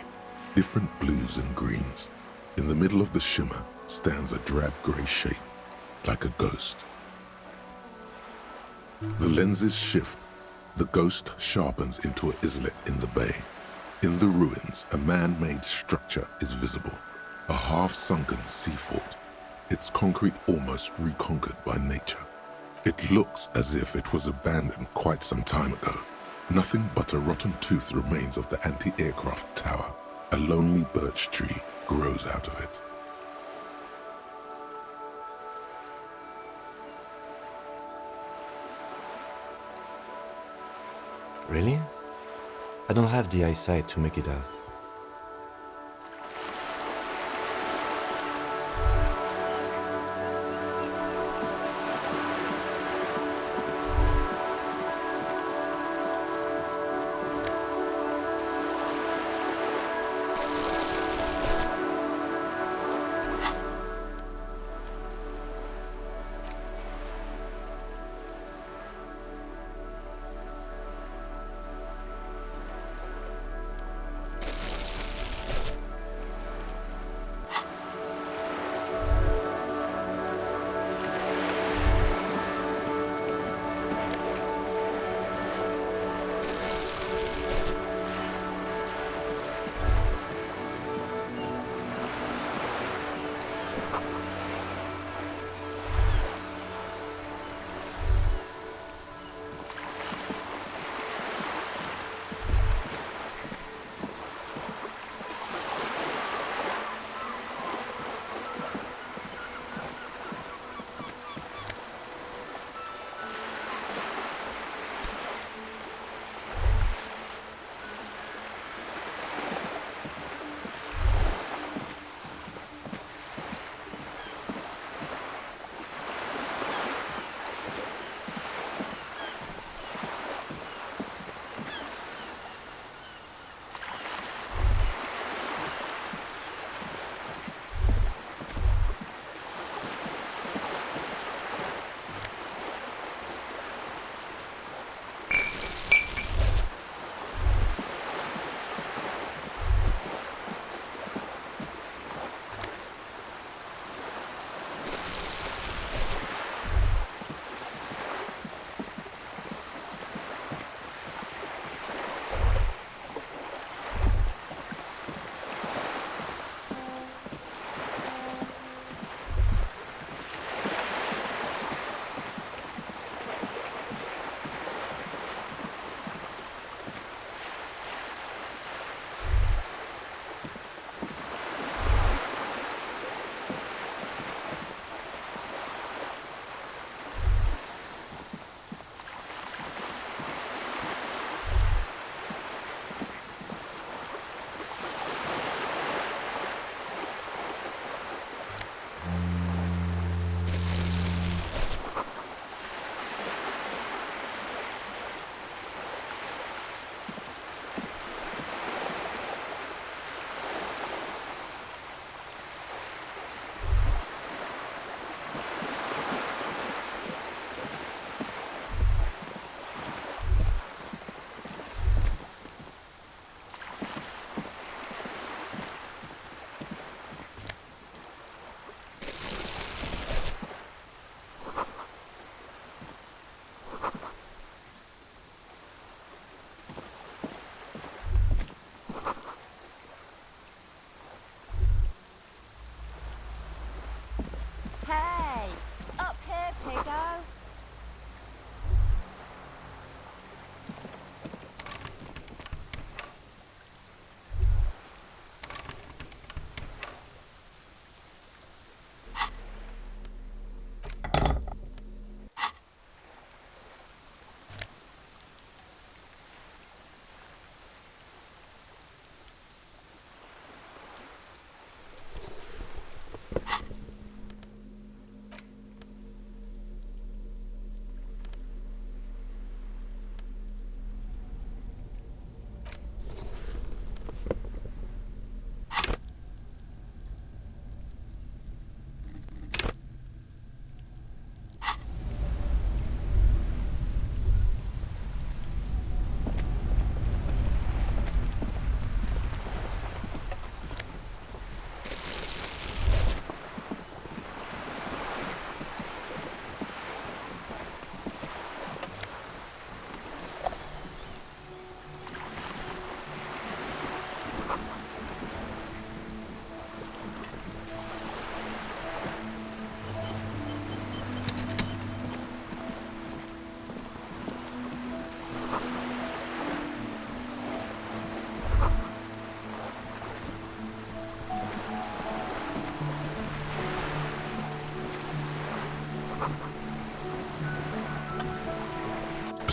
different blues and greens. In the middle of the shimmer stands a drab grey shape, like a ghost. The lenses shift. The ghost sharpens into an islet in the bay. In the ruins, a man-made structure is visible, a half-sunken sea fort, its concrete almost reconquered by nature. It looks as if it was abandoned quite some time ago. Nothing but a rotten tooth remains of the anti-aircraft tower. A lonely birch tree grows out of it. Really? I don't have the eyesight to make it out.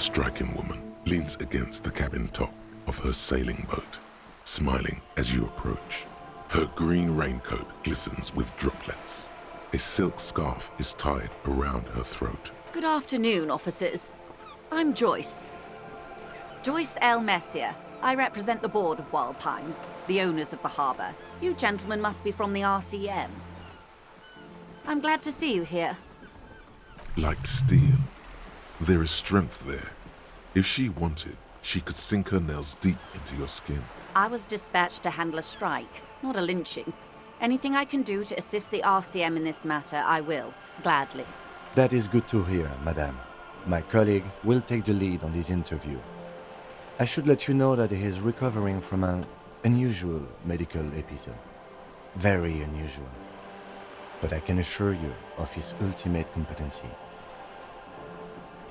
striking woman leans against the cabin top of her sailing boat, smiling as you approach. Her green raincoat glistens with droplets. A silk scarf is tied around her throat. Good afternoon, officers. I'm Joyce. Joyce L. Messier. I represent the board of Wild Pines, the owners of the harbour. You gentlemen must be from the RCM. I'm glad to see you here. Like steel, there is strength there. If she wanted, she could sink her nails deep into your skin. I was dispatched to handle a strike, not a lynching. Anything I can do to assist the RCM in this matter, I will, gladly. That is good to hear, madame. My colleague will take the lead on this interview. I should let you know that he is recovering from an unusual medical episode. Very unusual. But I can assure you of his ultimate competency.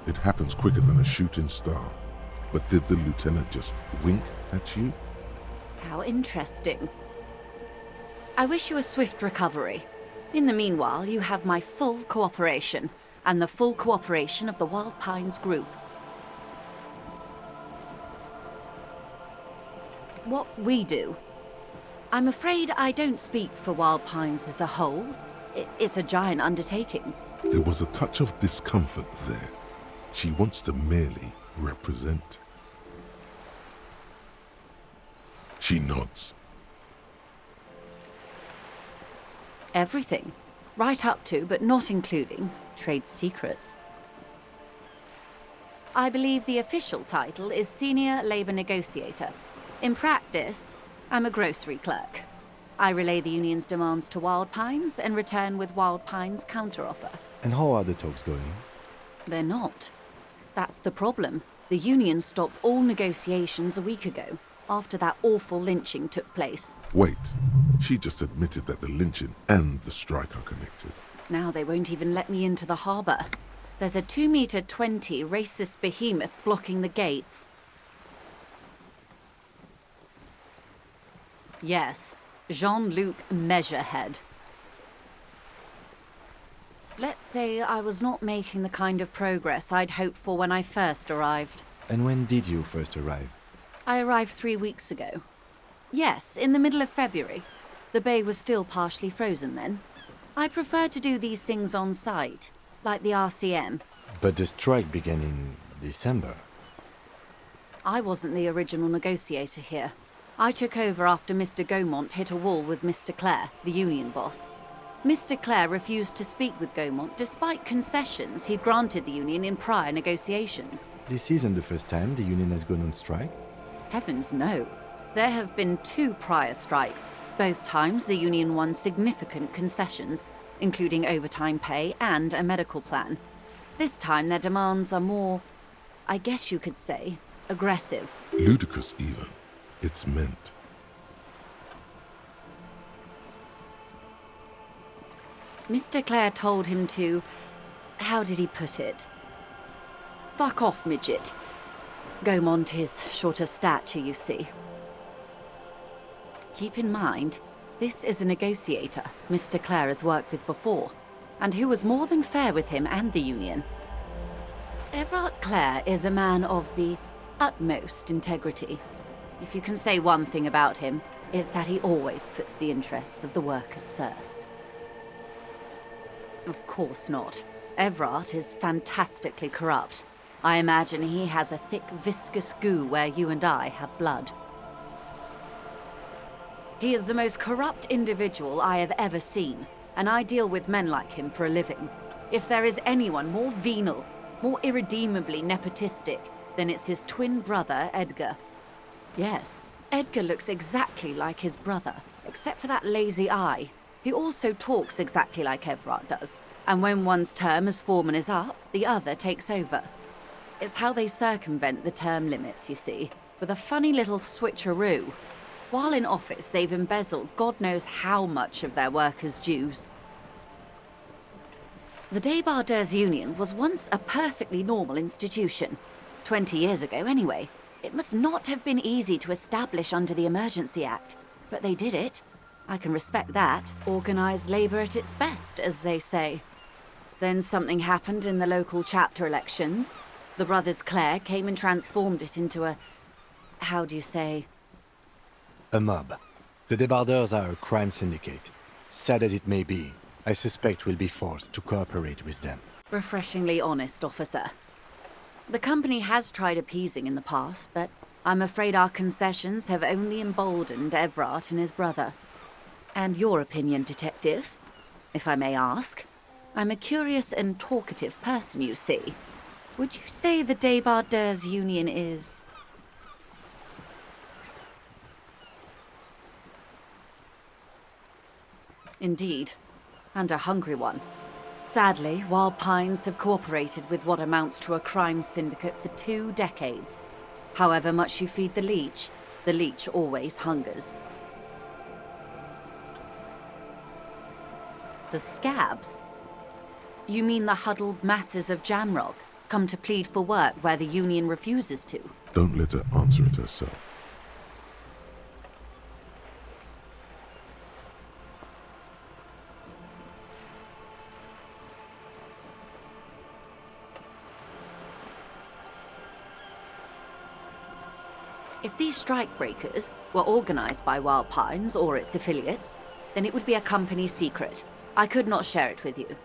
It happens quicker than a shooting star. But did the lieutenant just wink at you? How interesting. I wish you a swift recovery. In the meanwhile, you have my full cooperation, and the full cooperation of the Wild Pines Group. What we do. I'm afraid I don't speak for Wild Pines as a whole. It's a giant undertaking. There was a touch of discomfort there. She wants to merely represent. She nods. Everything. Right up to, but not including, trade secrets. I believe the official title is Senior Labor Negotiator. In practice, I'm a grocery clerk. I relay the union's demands to Wild Pines and return with Wild Pines' counteroffer. And how are the talks going? They're not. That's the problem. The union stopped all negotiations a week ago, after that awful lynching took place. Wait, she just admitted that the lynching and the strike are connected. Now they won't even let me into the harbour. There's a 2-meter 20 racist behemoth blocking the gates. Yes, Jean-Luc Measurehead. Let's say I was not making the kind of progress I'd hoped for when I first arrived. And when did you first arrive? I arrived 3 weeks ago. Yes, in the middle of February. The bay was still partially frozen then. I prefer to do these things on site, like the RCM. But the strike began in December. I wasn't the original negotiator here. I took over after Mr. Gaumont hit a wall with Mr. Clare, the union boss. Mr. Clare refused to speak with Gaumont despite concessions he'd granted the union in prior negotiations. This isn't the first time the union has gone on strike? Heavens no. There have been 2 prior strikes. Both times the union won significant concessions, including overtime pay and a medical plan. This time their demands are more, I guess you could say, aggressive. Ludicrous even. It's meant. Mr. Clare told him to... how did he put it? Fuck off, midget. Gaumont is short of stature, you see. Keep in mind, this is a negotiator Mr. Clare has worked with before, and who was more than fair with him and the union. Everard Clare is a man of the utmost integrity. If you can say one thing about him, it's that he always puts the interests of the workers first. Of course not. Everard is fantastically corrupt. I imagine he has a thick, viscous goo where you and I have blood. He is the most corrupt individual I have ever seen, and I deal with men like him for a living. If there is anyone more venal, more irredeemably nepotistic, then it's his twin brother, Edgar. Yes, Edgar looks exactly like his brother, except for that lazy eye. He also talks exactly like Everard does, and when one's term as foreman is up, the other takes over. It's how they circumvent the term limits, you see, with a funny little switcheroo. While in office, they've embezzled God knows how much of their workers' dues. The Débardeurs Union was once a perfectly normal institution. 20 years ago, anyway. It must not have been easy to establish under the Emergency Act, but they did it. I can respect that. Organised labour at its best, as they say. Then something happened in the local chapter elections. The brothers Clare came and transformed it into a... how do you say? A mob. The debardeurs are a crime syndicate. Sad as it may be, I suspect we'll be forced to cooperate with them. Refreshingly honest, officer. The company has tried appeasing in the past, but I'm afraid our concessions have only emboldened Everard and his brother. And your opinion, detective, if I may ask? I'm a curious and talkative person, you see. Would you say the Debardeurs Union is... Indeed, and a hungry one. Sadly, Wild Pines have cooperated with what amounts to a crime syndicate for 2 decades. However much you feed the leech always hungers. The scabs? You mean the huddled masses of Jamrock, come to plead for work where the Union refuses to? Don't let her answer it herself. If these strikebreakers were organized by Wild Pines or its affiliates, then it would be a company secret. I could not share it with you.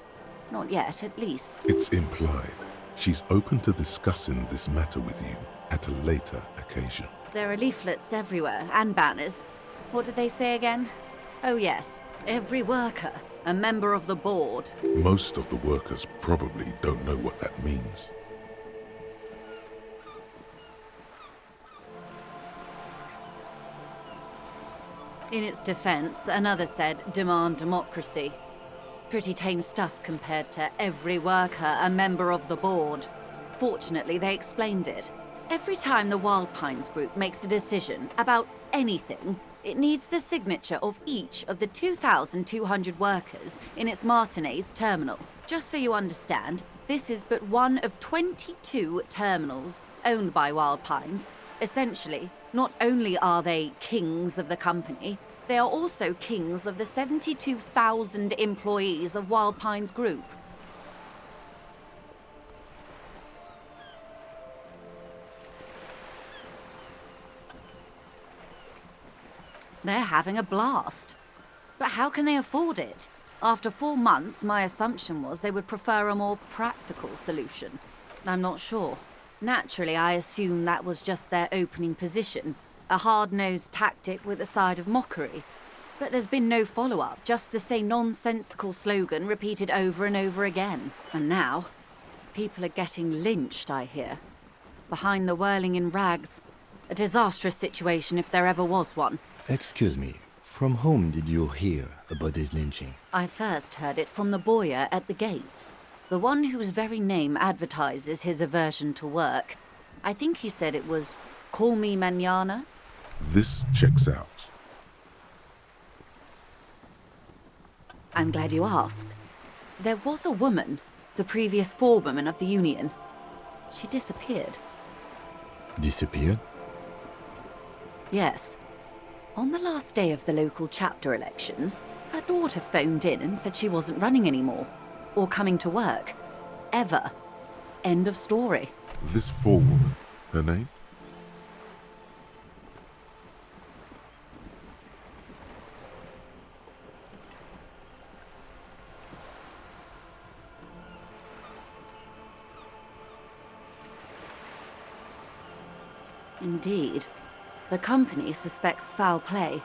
Not yet, at least. It's implied. She's open to discussing this matter with you at a later occasion. There are leaflets everywhere, and banners. What did they say again? Oh yes, every worker, a member of the board. Most of the workers probably don't know what that means. In its defense, another said, demand democracy. Pretty tame stuff compared to every worker, a member of the board. Fortunately, they explained it. Every time the Wild Pines group makes a decision about anything, it needs the signature of each of the 2,200 workers in its Martinez terminal. Just so you understand, this is but one of 22 terminals owned by Wild Pines. Essentially, not only are they kings of the company, they are also kings of the 72,000 employees of Wild Pines Group. They're having a blast. But how can they afford it? After 4 months, my assumption was they would prefer a more practical solution. I'm not sure. Naturally, I assume that was just their opening position, a hard-nosed tactic with a side of mockery. But there's been no follow-up, just the same nonsensical slogan repeated over and over again. And now, people are getting lynched, I hear. Behind the whirling in rags. A disastrous situation if there ever was one. Excuse me, from whom did you hear about this lynching? I first heard it from the boyer at the gates. The one whose very name advertises his aversion to work. I think he said it was, call me mañana. This checks out. I'm glad you asked. There was a woman, the previous forewoman of the Union. She disappeared. Disappeared? Yes. On the last day of the local chapter elections, her daughter phoned in and said she wasn't running anymore. Or coming to work. Ever. End of story. This forewoman, her name? Indeed. The company suspects foul play,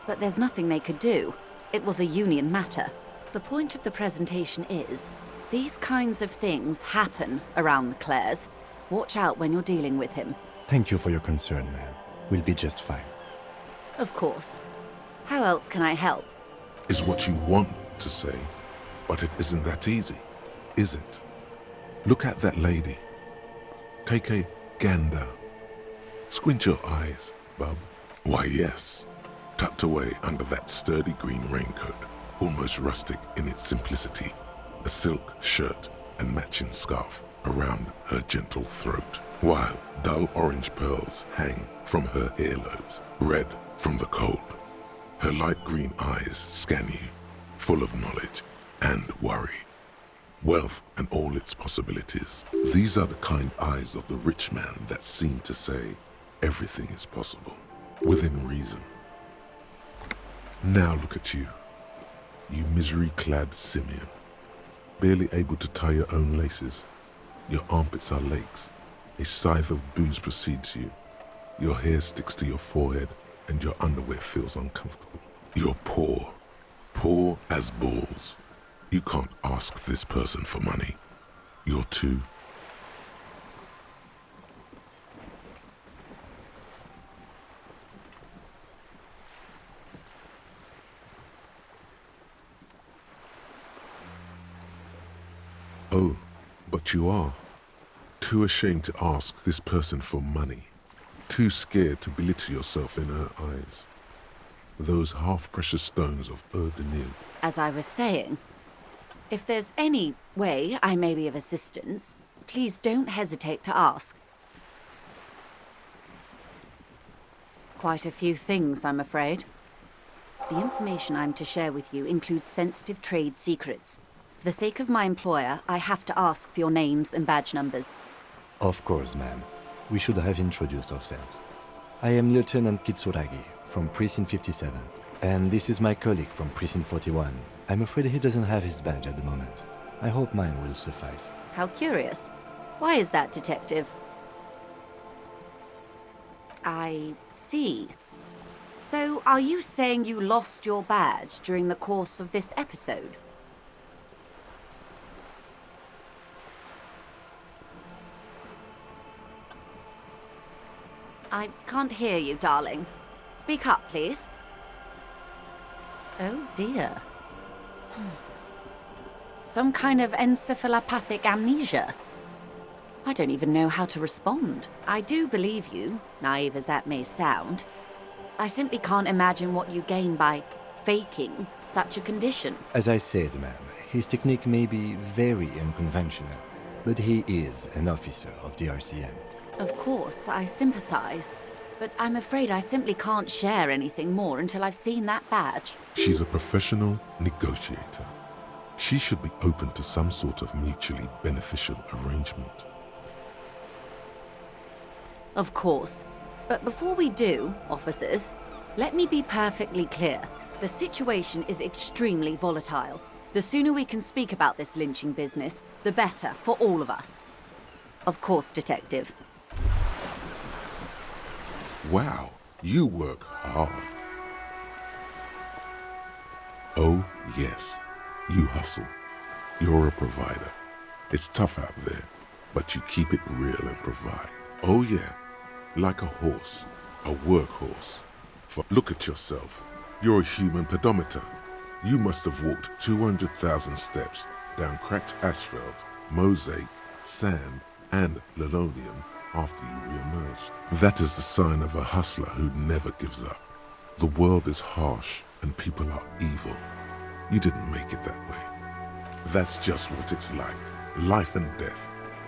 but there's nothing they could do. It was a union matter. The point of the presentation is, these kinds of things happen around the Clares. Watch out when you're dealing with him. Thank you for your concern, ma'am. We'll be just fine. Of course. How else can I help? Is what you want to say, but it isn't that easy, is it? Look at that lady. Take a gander. Squint your eyes, bub. Why, yes. Tucked away under that sturdy green raincoat, almost rustic in its simplicity, a silk shirt and matching scarf around her gentle throat, while dull orange pearls hang from her earlobes, red from the cold. Her light green eyes scan you, full of knowledge and worry. wealth and all its possibilities. These are the kind eyes of the rich man that seem to say everything is possible, within reason. Now look at you, you misery-clad simian, barely able to tie your own laces. Your armpits are lakes, a scythe of booze precedes you. Your hair sticks to your forehead and your underwear feels uncomfortable. You're poor, poor as balls. You can't ask this person for money. You're too. Oh, but you are. Too ashamed to ask this person for money. Too scared to belittle yourself in her eyes. Those half-precious stones of Eau de Nil. As I was saying, if there's any way I may be of assistance, please don't hesitate to ask. Quite a few things, I'm afraid. The information I'm to share with you includes sensitive trade secrets. For the sake of my employer, I have to ask for your names and badge numbers. Of course, ma'am. We should have introduced ourselves. I am Lieutenant Kitsuragi from Precinct 57, and this is my colleague from Precinct 41. I'm afraid he doesn't have his badge at the moment. I hope mine will suffice. How curious. Why is that, Detective? I see. So, are you saying you lost your badge during the course of this episode? I can't hear you, darling. Speak up, please. Oh, dear. Some kind of encephalopathic amnesia. I don't even know how to respond. I do believe you, naive as that may sound. I simply can't imagine what you gain by faking such a condition. As I said, ma'am, his technique may be very unconventional, but he is an officer of the RCM. Of course, I sympathize, but I'm afraid I simply can't share anything more until I've seen that badge. She's a professional negotiator. She should be open to some sort of mutually beneficial arrangement. Of course. But before we do, officers, let me be perfectly clear. The situation is extremely volatile. The sooner we can speak about this lynching business, the better for all of us. Of course, Detective. Wow, you work hard. Oh, yes, you hustle. You're a provider. It's tough out there, but you keep it real and provide. Oh yeah, like a horse, a workhorse. For look at yourself. You're a human pedometer. You must have walked 200,000 steps down cracked asphalt, mosaic, sand, and linoleum after you re-emerged. That is the sign of a hustler who never gives up. The world is harsh and people are evil. You didn't make it that way. That's just what it's like, life and death.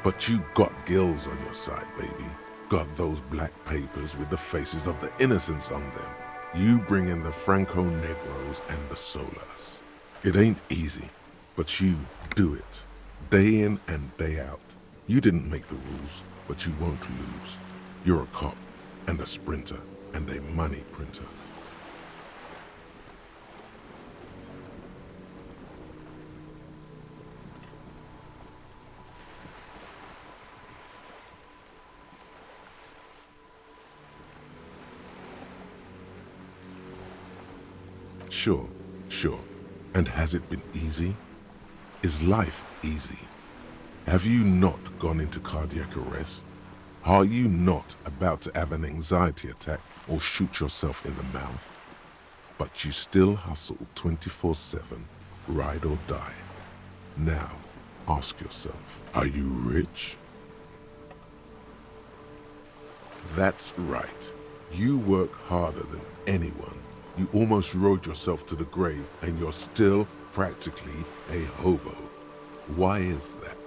But you got gills on your side, baby. Got those black papers with the faces of the innocents on them. You bring in the Franco-Negros and the Solas. It ain't easy, but you do it, day in and day out. You didn't make the rules, but you won't lose. You're a cop, and a sprinter, and a money printer. Sure. And has it been easy? Is life easy? Have you not gone into cardiac arrest? Are you not about to have an anxiety attack or shoot yourself in the mouth? But you still hustle 24/7, ride or die. Now, ask yourself, are you rich? That's right. You work harder than anyone. You almost rode yourself to the grave, and you're still practically a hobo. Why is that?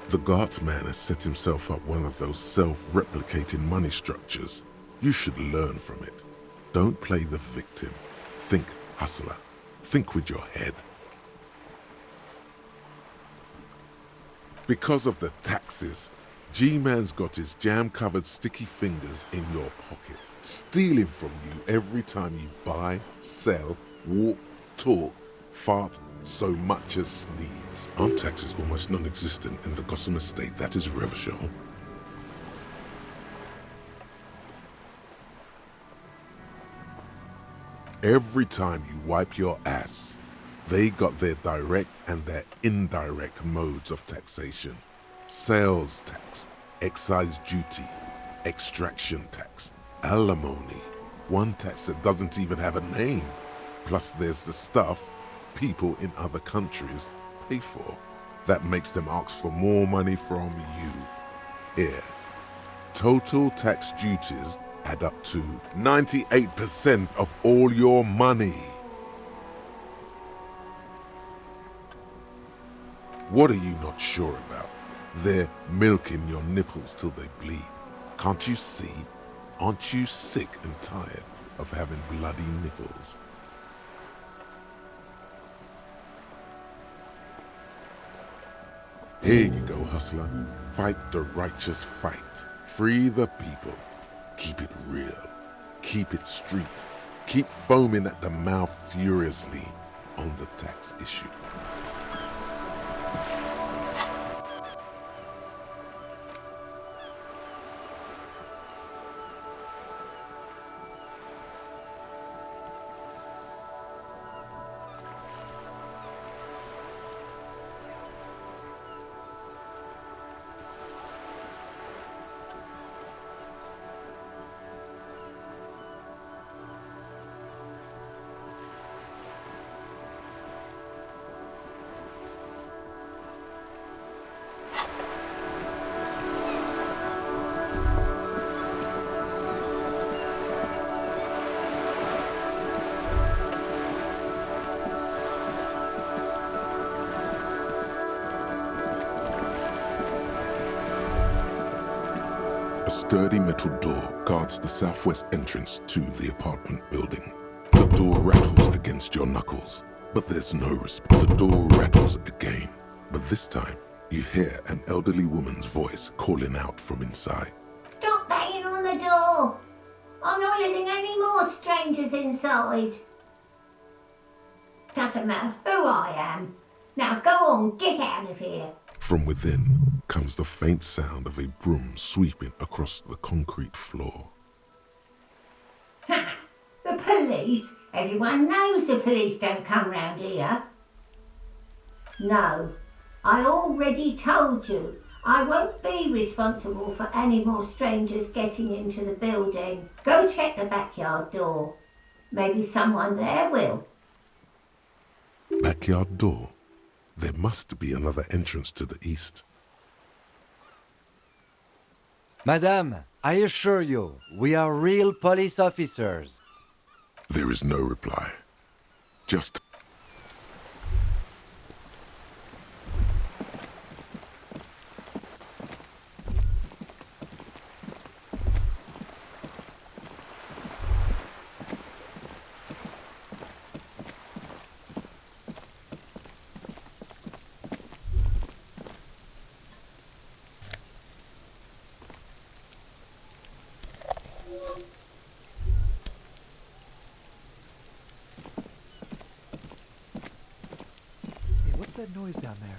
The Guardsman has set himself up one of those self-replicating money structures. You should learn from it. Don't play the victim. Think hustler. Think with your head. Because of the taxes, G-Man's got his jam-covered sticky fingers in your pocket, stealing from you every time you buy, sell, walk, talk, fart, so much as sneeze. Aren't taxes almost non-existent in the Gotham estate that is Revachol? Every time you wipe your ass, they got their direct and their indirect modes of taxation. Sales tax, excise duty, extraction tax, alimony, one tax that doesn't even have a name. Plus there's the stuff people in other countries pay for. That makes them ask for more money from you. Here, total tax duties add up to 98% of all your money. What are you not sure about? They're milking your nipples till they bleed. Can't you see? Aren't you sick and tired of having bloody nipples? Here you go, hustler. Fight the righteous fight. Free the people. Keep it real. Keep it street. Keep foaming at the mouth furiously on the tax issue. A sturdy metal door guards the southwest entrance to the apartment building. The door rattles against your knuckles, but there's no response. The door rattles again, but this time you hear an elderly woman's voice calling out from inside. Stop banging on the door! I'm not letting any more strangers inside. Doesn't matter who I am. Now go on, get out of here. From within comes the faint sound of a broom sweeping across the concrete floor. Ha! The police? Everyone knows the police don't come round here. No, I already told you. I won't be responsible for any more strangers getting into the building. Go check the backyard door. Maybe someone there will. Backyard door? There must be another entrance to the east. Madame, I assure you, we are real police officers. There is no reply. Just Hey, what's that noise down there?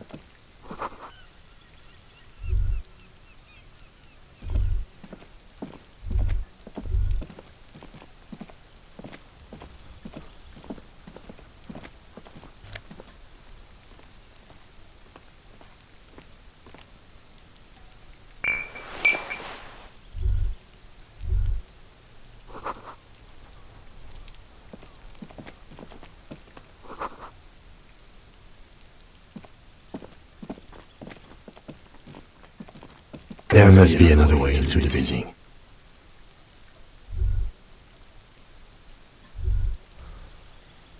There must be another way into the building.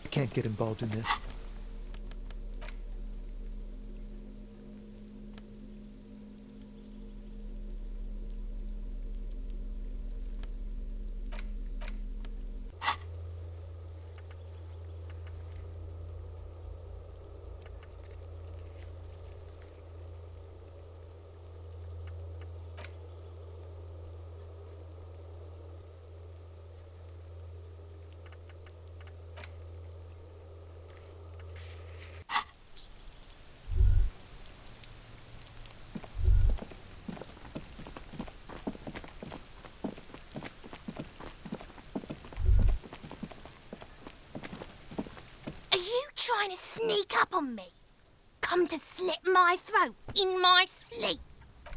I can't get involved in this. trying to sneak up on me? Come to slit my throat in my sleep?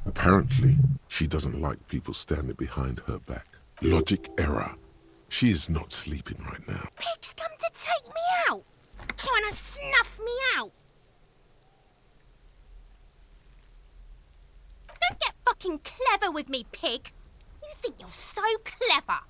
Apparently, she doesn't like people standing behind her back. Logic error. She is not sleeping right now. Pig's come to take me out. Trying to snuff me out. Don't get fucking clever with me, pig. You think you're so clever.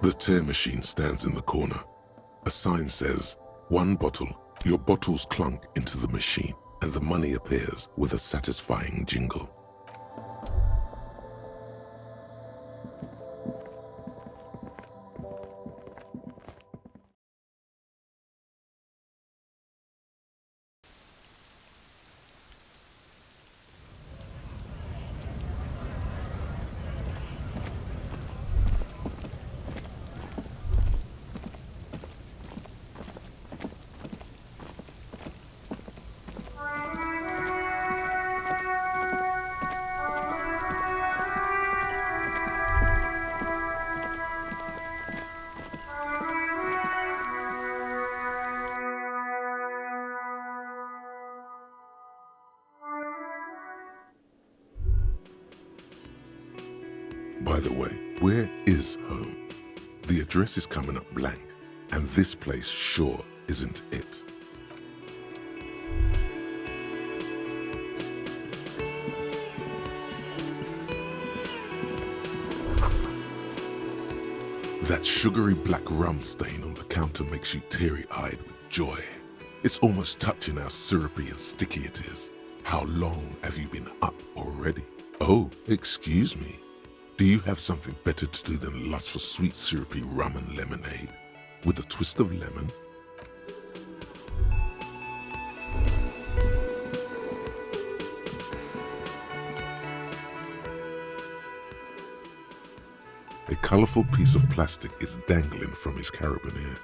The tear machine stands in the corner. A sign says, 1 bottle. Your bottles clunk into the machine, and the money appears with a satisfying jingle. By the way, where is home? The address is coming up blank, and this place sure isn't it. That sugary black rum stain on the counter makes you teary-eyed with joy. It's almost touching how syrupy and sticky it is. How long have you been up already? Oh, excuse me. Do you have something better to do than lust for sweet syrupy rum and lemonade with a twist of lemon? A colorful piece of plastic is dangling from his carabiner.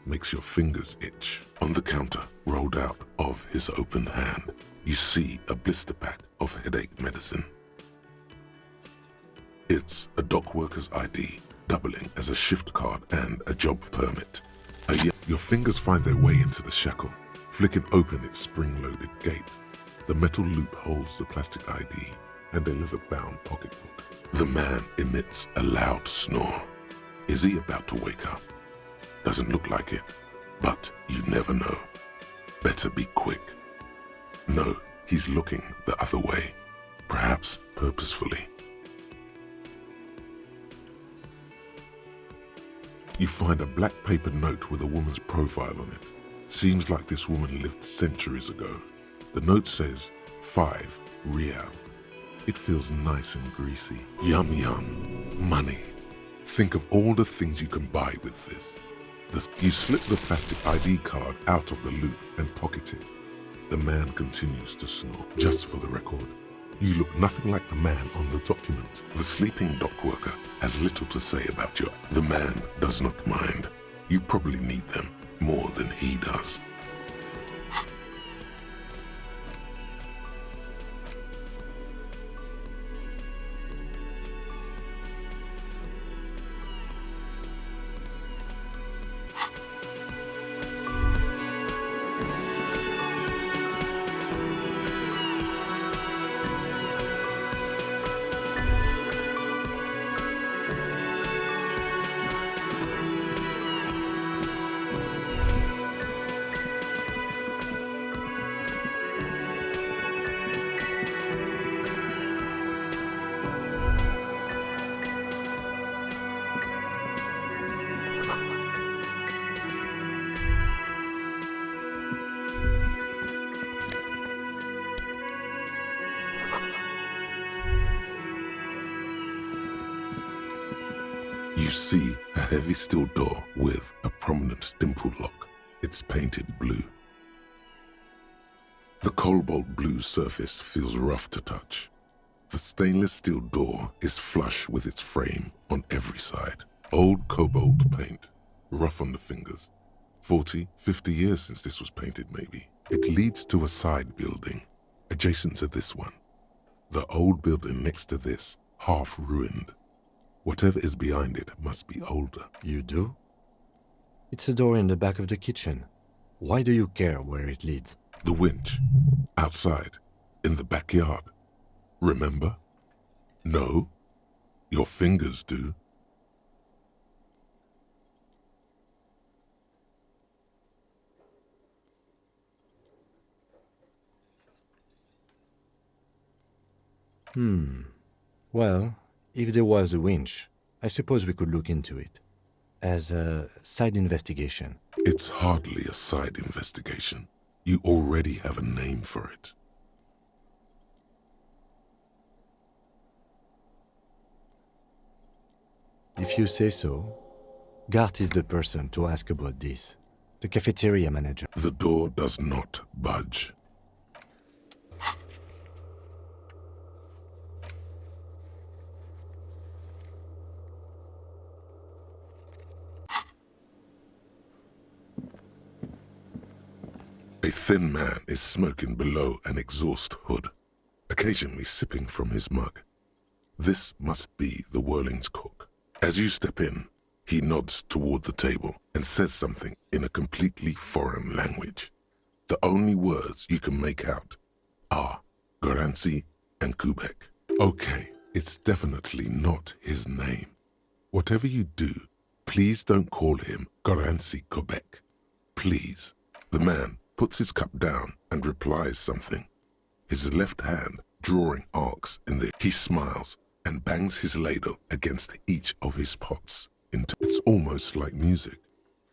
Makes your fingers itch. On the counter, rolled out of his open hand, you see a blister pack of headache medicine. It's a dock worker's ID, doubling as a shift card and a job permit. Your fingers find their way into the shackle, flicking open its spring-loaded gate. The metal loop holds the plastic ID and a leather-bound pocketbook. The man emits a loud snore. Is he about to wake up? Doesn't look like it, but you never know. Better be quick. No, he's looking the other way, perhaps purposefully. You find a black paper note with a woman's profile on it. Seems like this woman lived centuries ago. The note says, 5 real. It feels nice and greasy. Yum yum. Money. Think of all the things you can buy with this. You slip the plastic ID card out of the loop and pocket it. The man continues to snore. Just for the record, you look nothing like the man on the document. The sleeping dock worker has little to say about you. The man does not mind. You probably need them more than he does. You see a heavy steel door with a prominent dimple lock. It's painted blue. The cobalt blue surface feels rough to touch. The stainless steel door is flush with its frame on every side. Old cobalt paint, rough on the fingers. 40, 50 years since this was painted maybe. It leads to a side building, adjacent to this one. The old building next to this, half ruined. Whatever is behind it must be older. You do? It's a door in the back of the kitchen. Why do you care where it leads? The winch. Outside. In the backyard. Remember? No? Your fingers do. Well, if there was a winch, I suppose we could look into it. As a side investigation. It's hardly a side investigation. You already have a name for it. If you say so, Gart is the person to ask about this. The cafeteria manager. The door does not budge. A thin man is smoking below an exhaust hood, occasionally sipping from his mug. This must be the Whirling's cook. As you step in, he nods toward the table and says something in a completely foreign language. The only words you can make out are Garancy and Kubek. Okay, it's definitely not his name. Whatever you do, please don't call him Garancy Kubek. Please. The man puts his cup down and replies something. His left hand drawing arcs in the... He smiles and bangs his ladle against each of his pots. It's almost like music,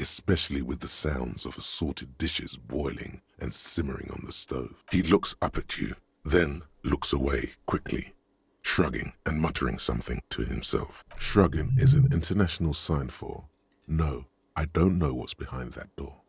especially with the sounds of assorted dishes boiling and simmering on the stove. He looks up at you, then looks away quickly, shrugging and muttering something to himself. Shrugging is an international sign for, no, I don't know what's behind that door.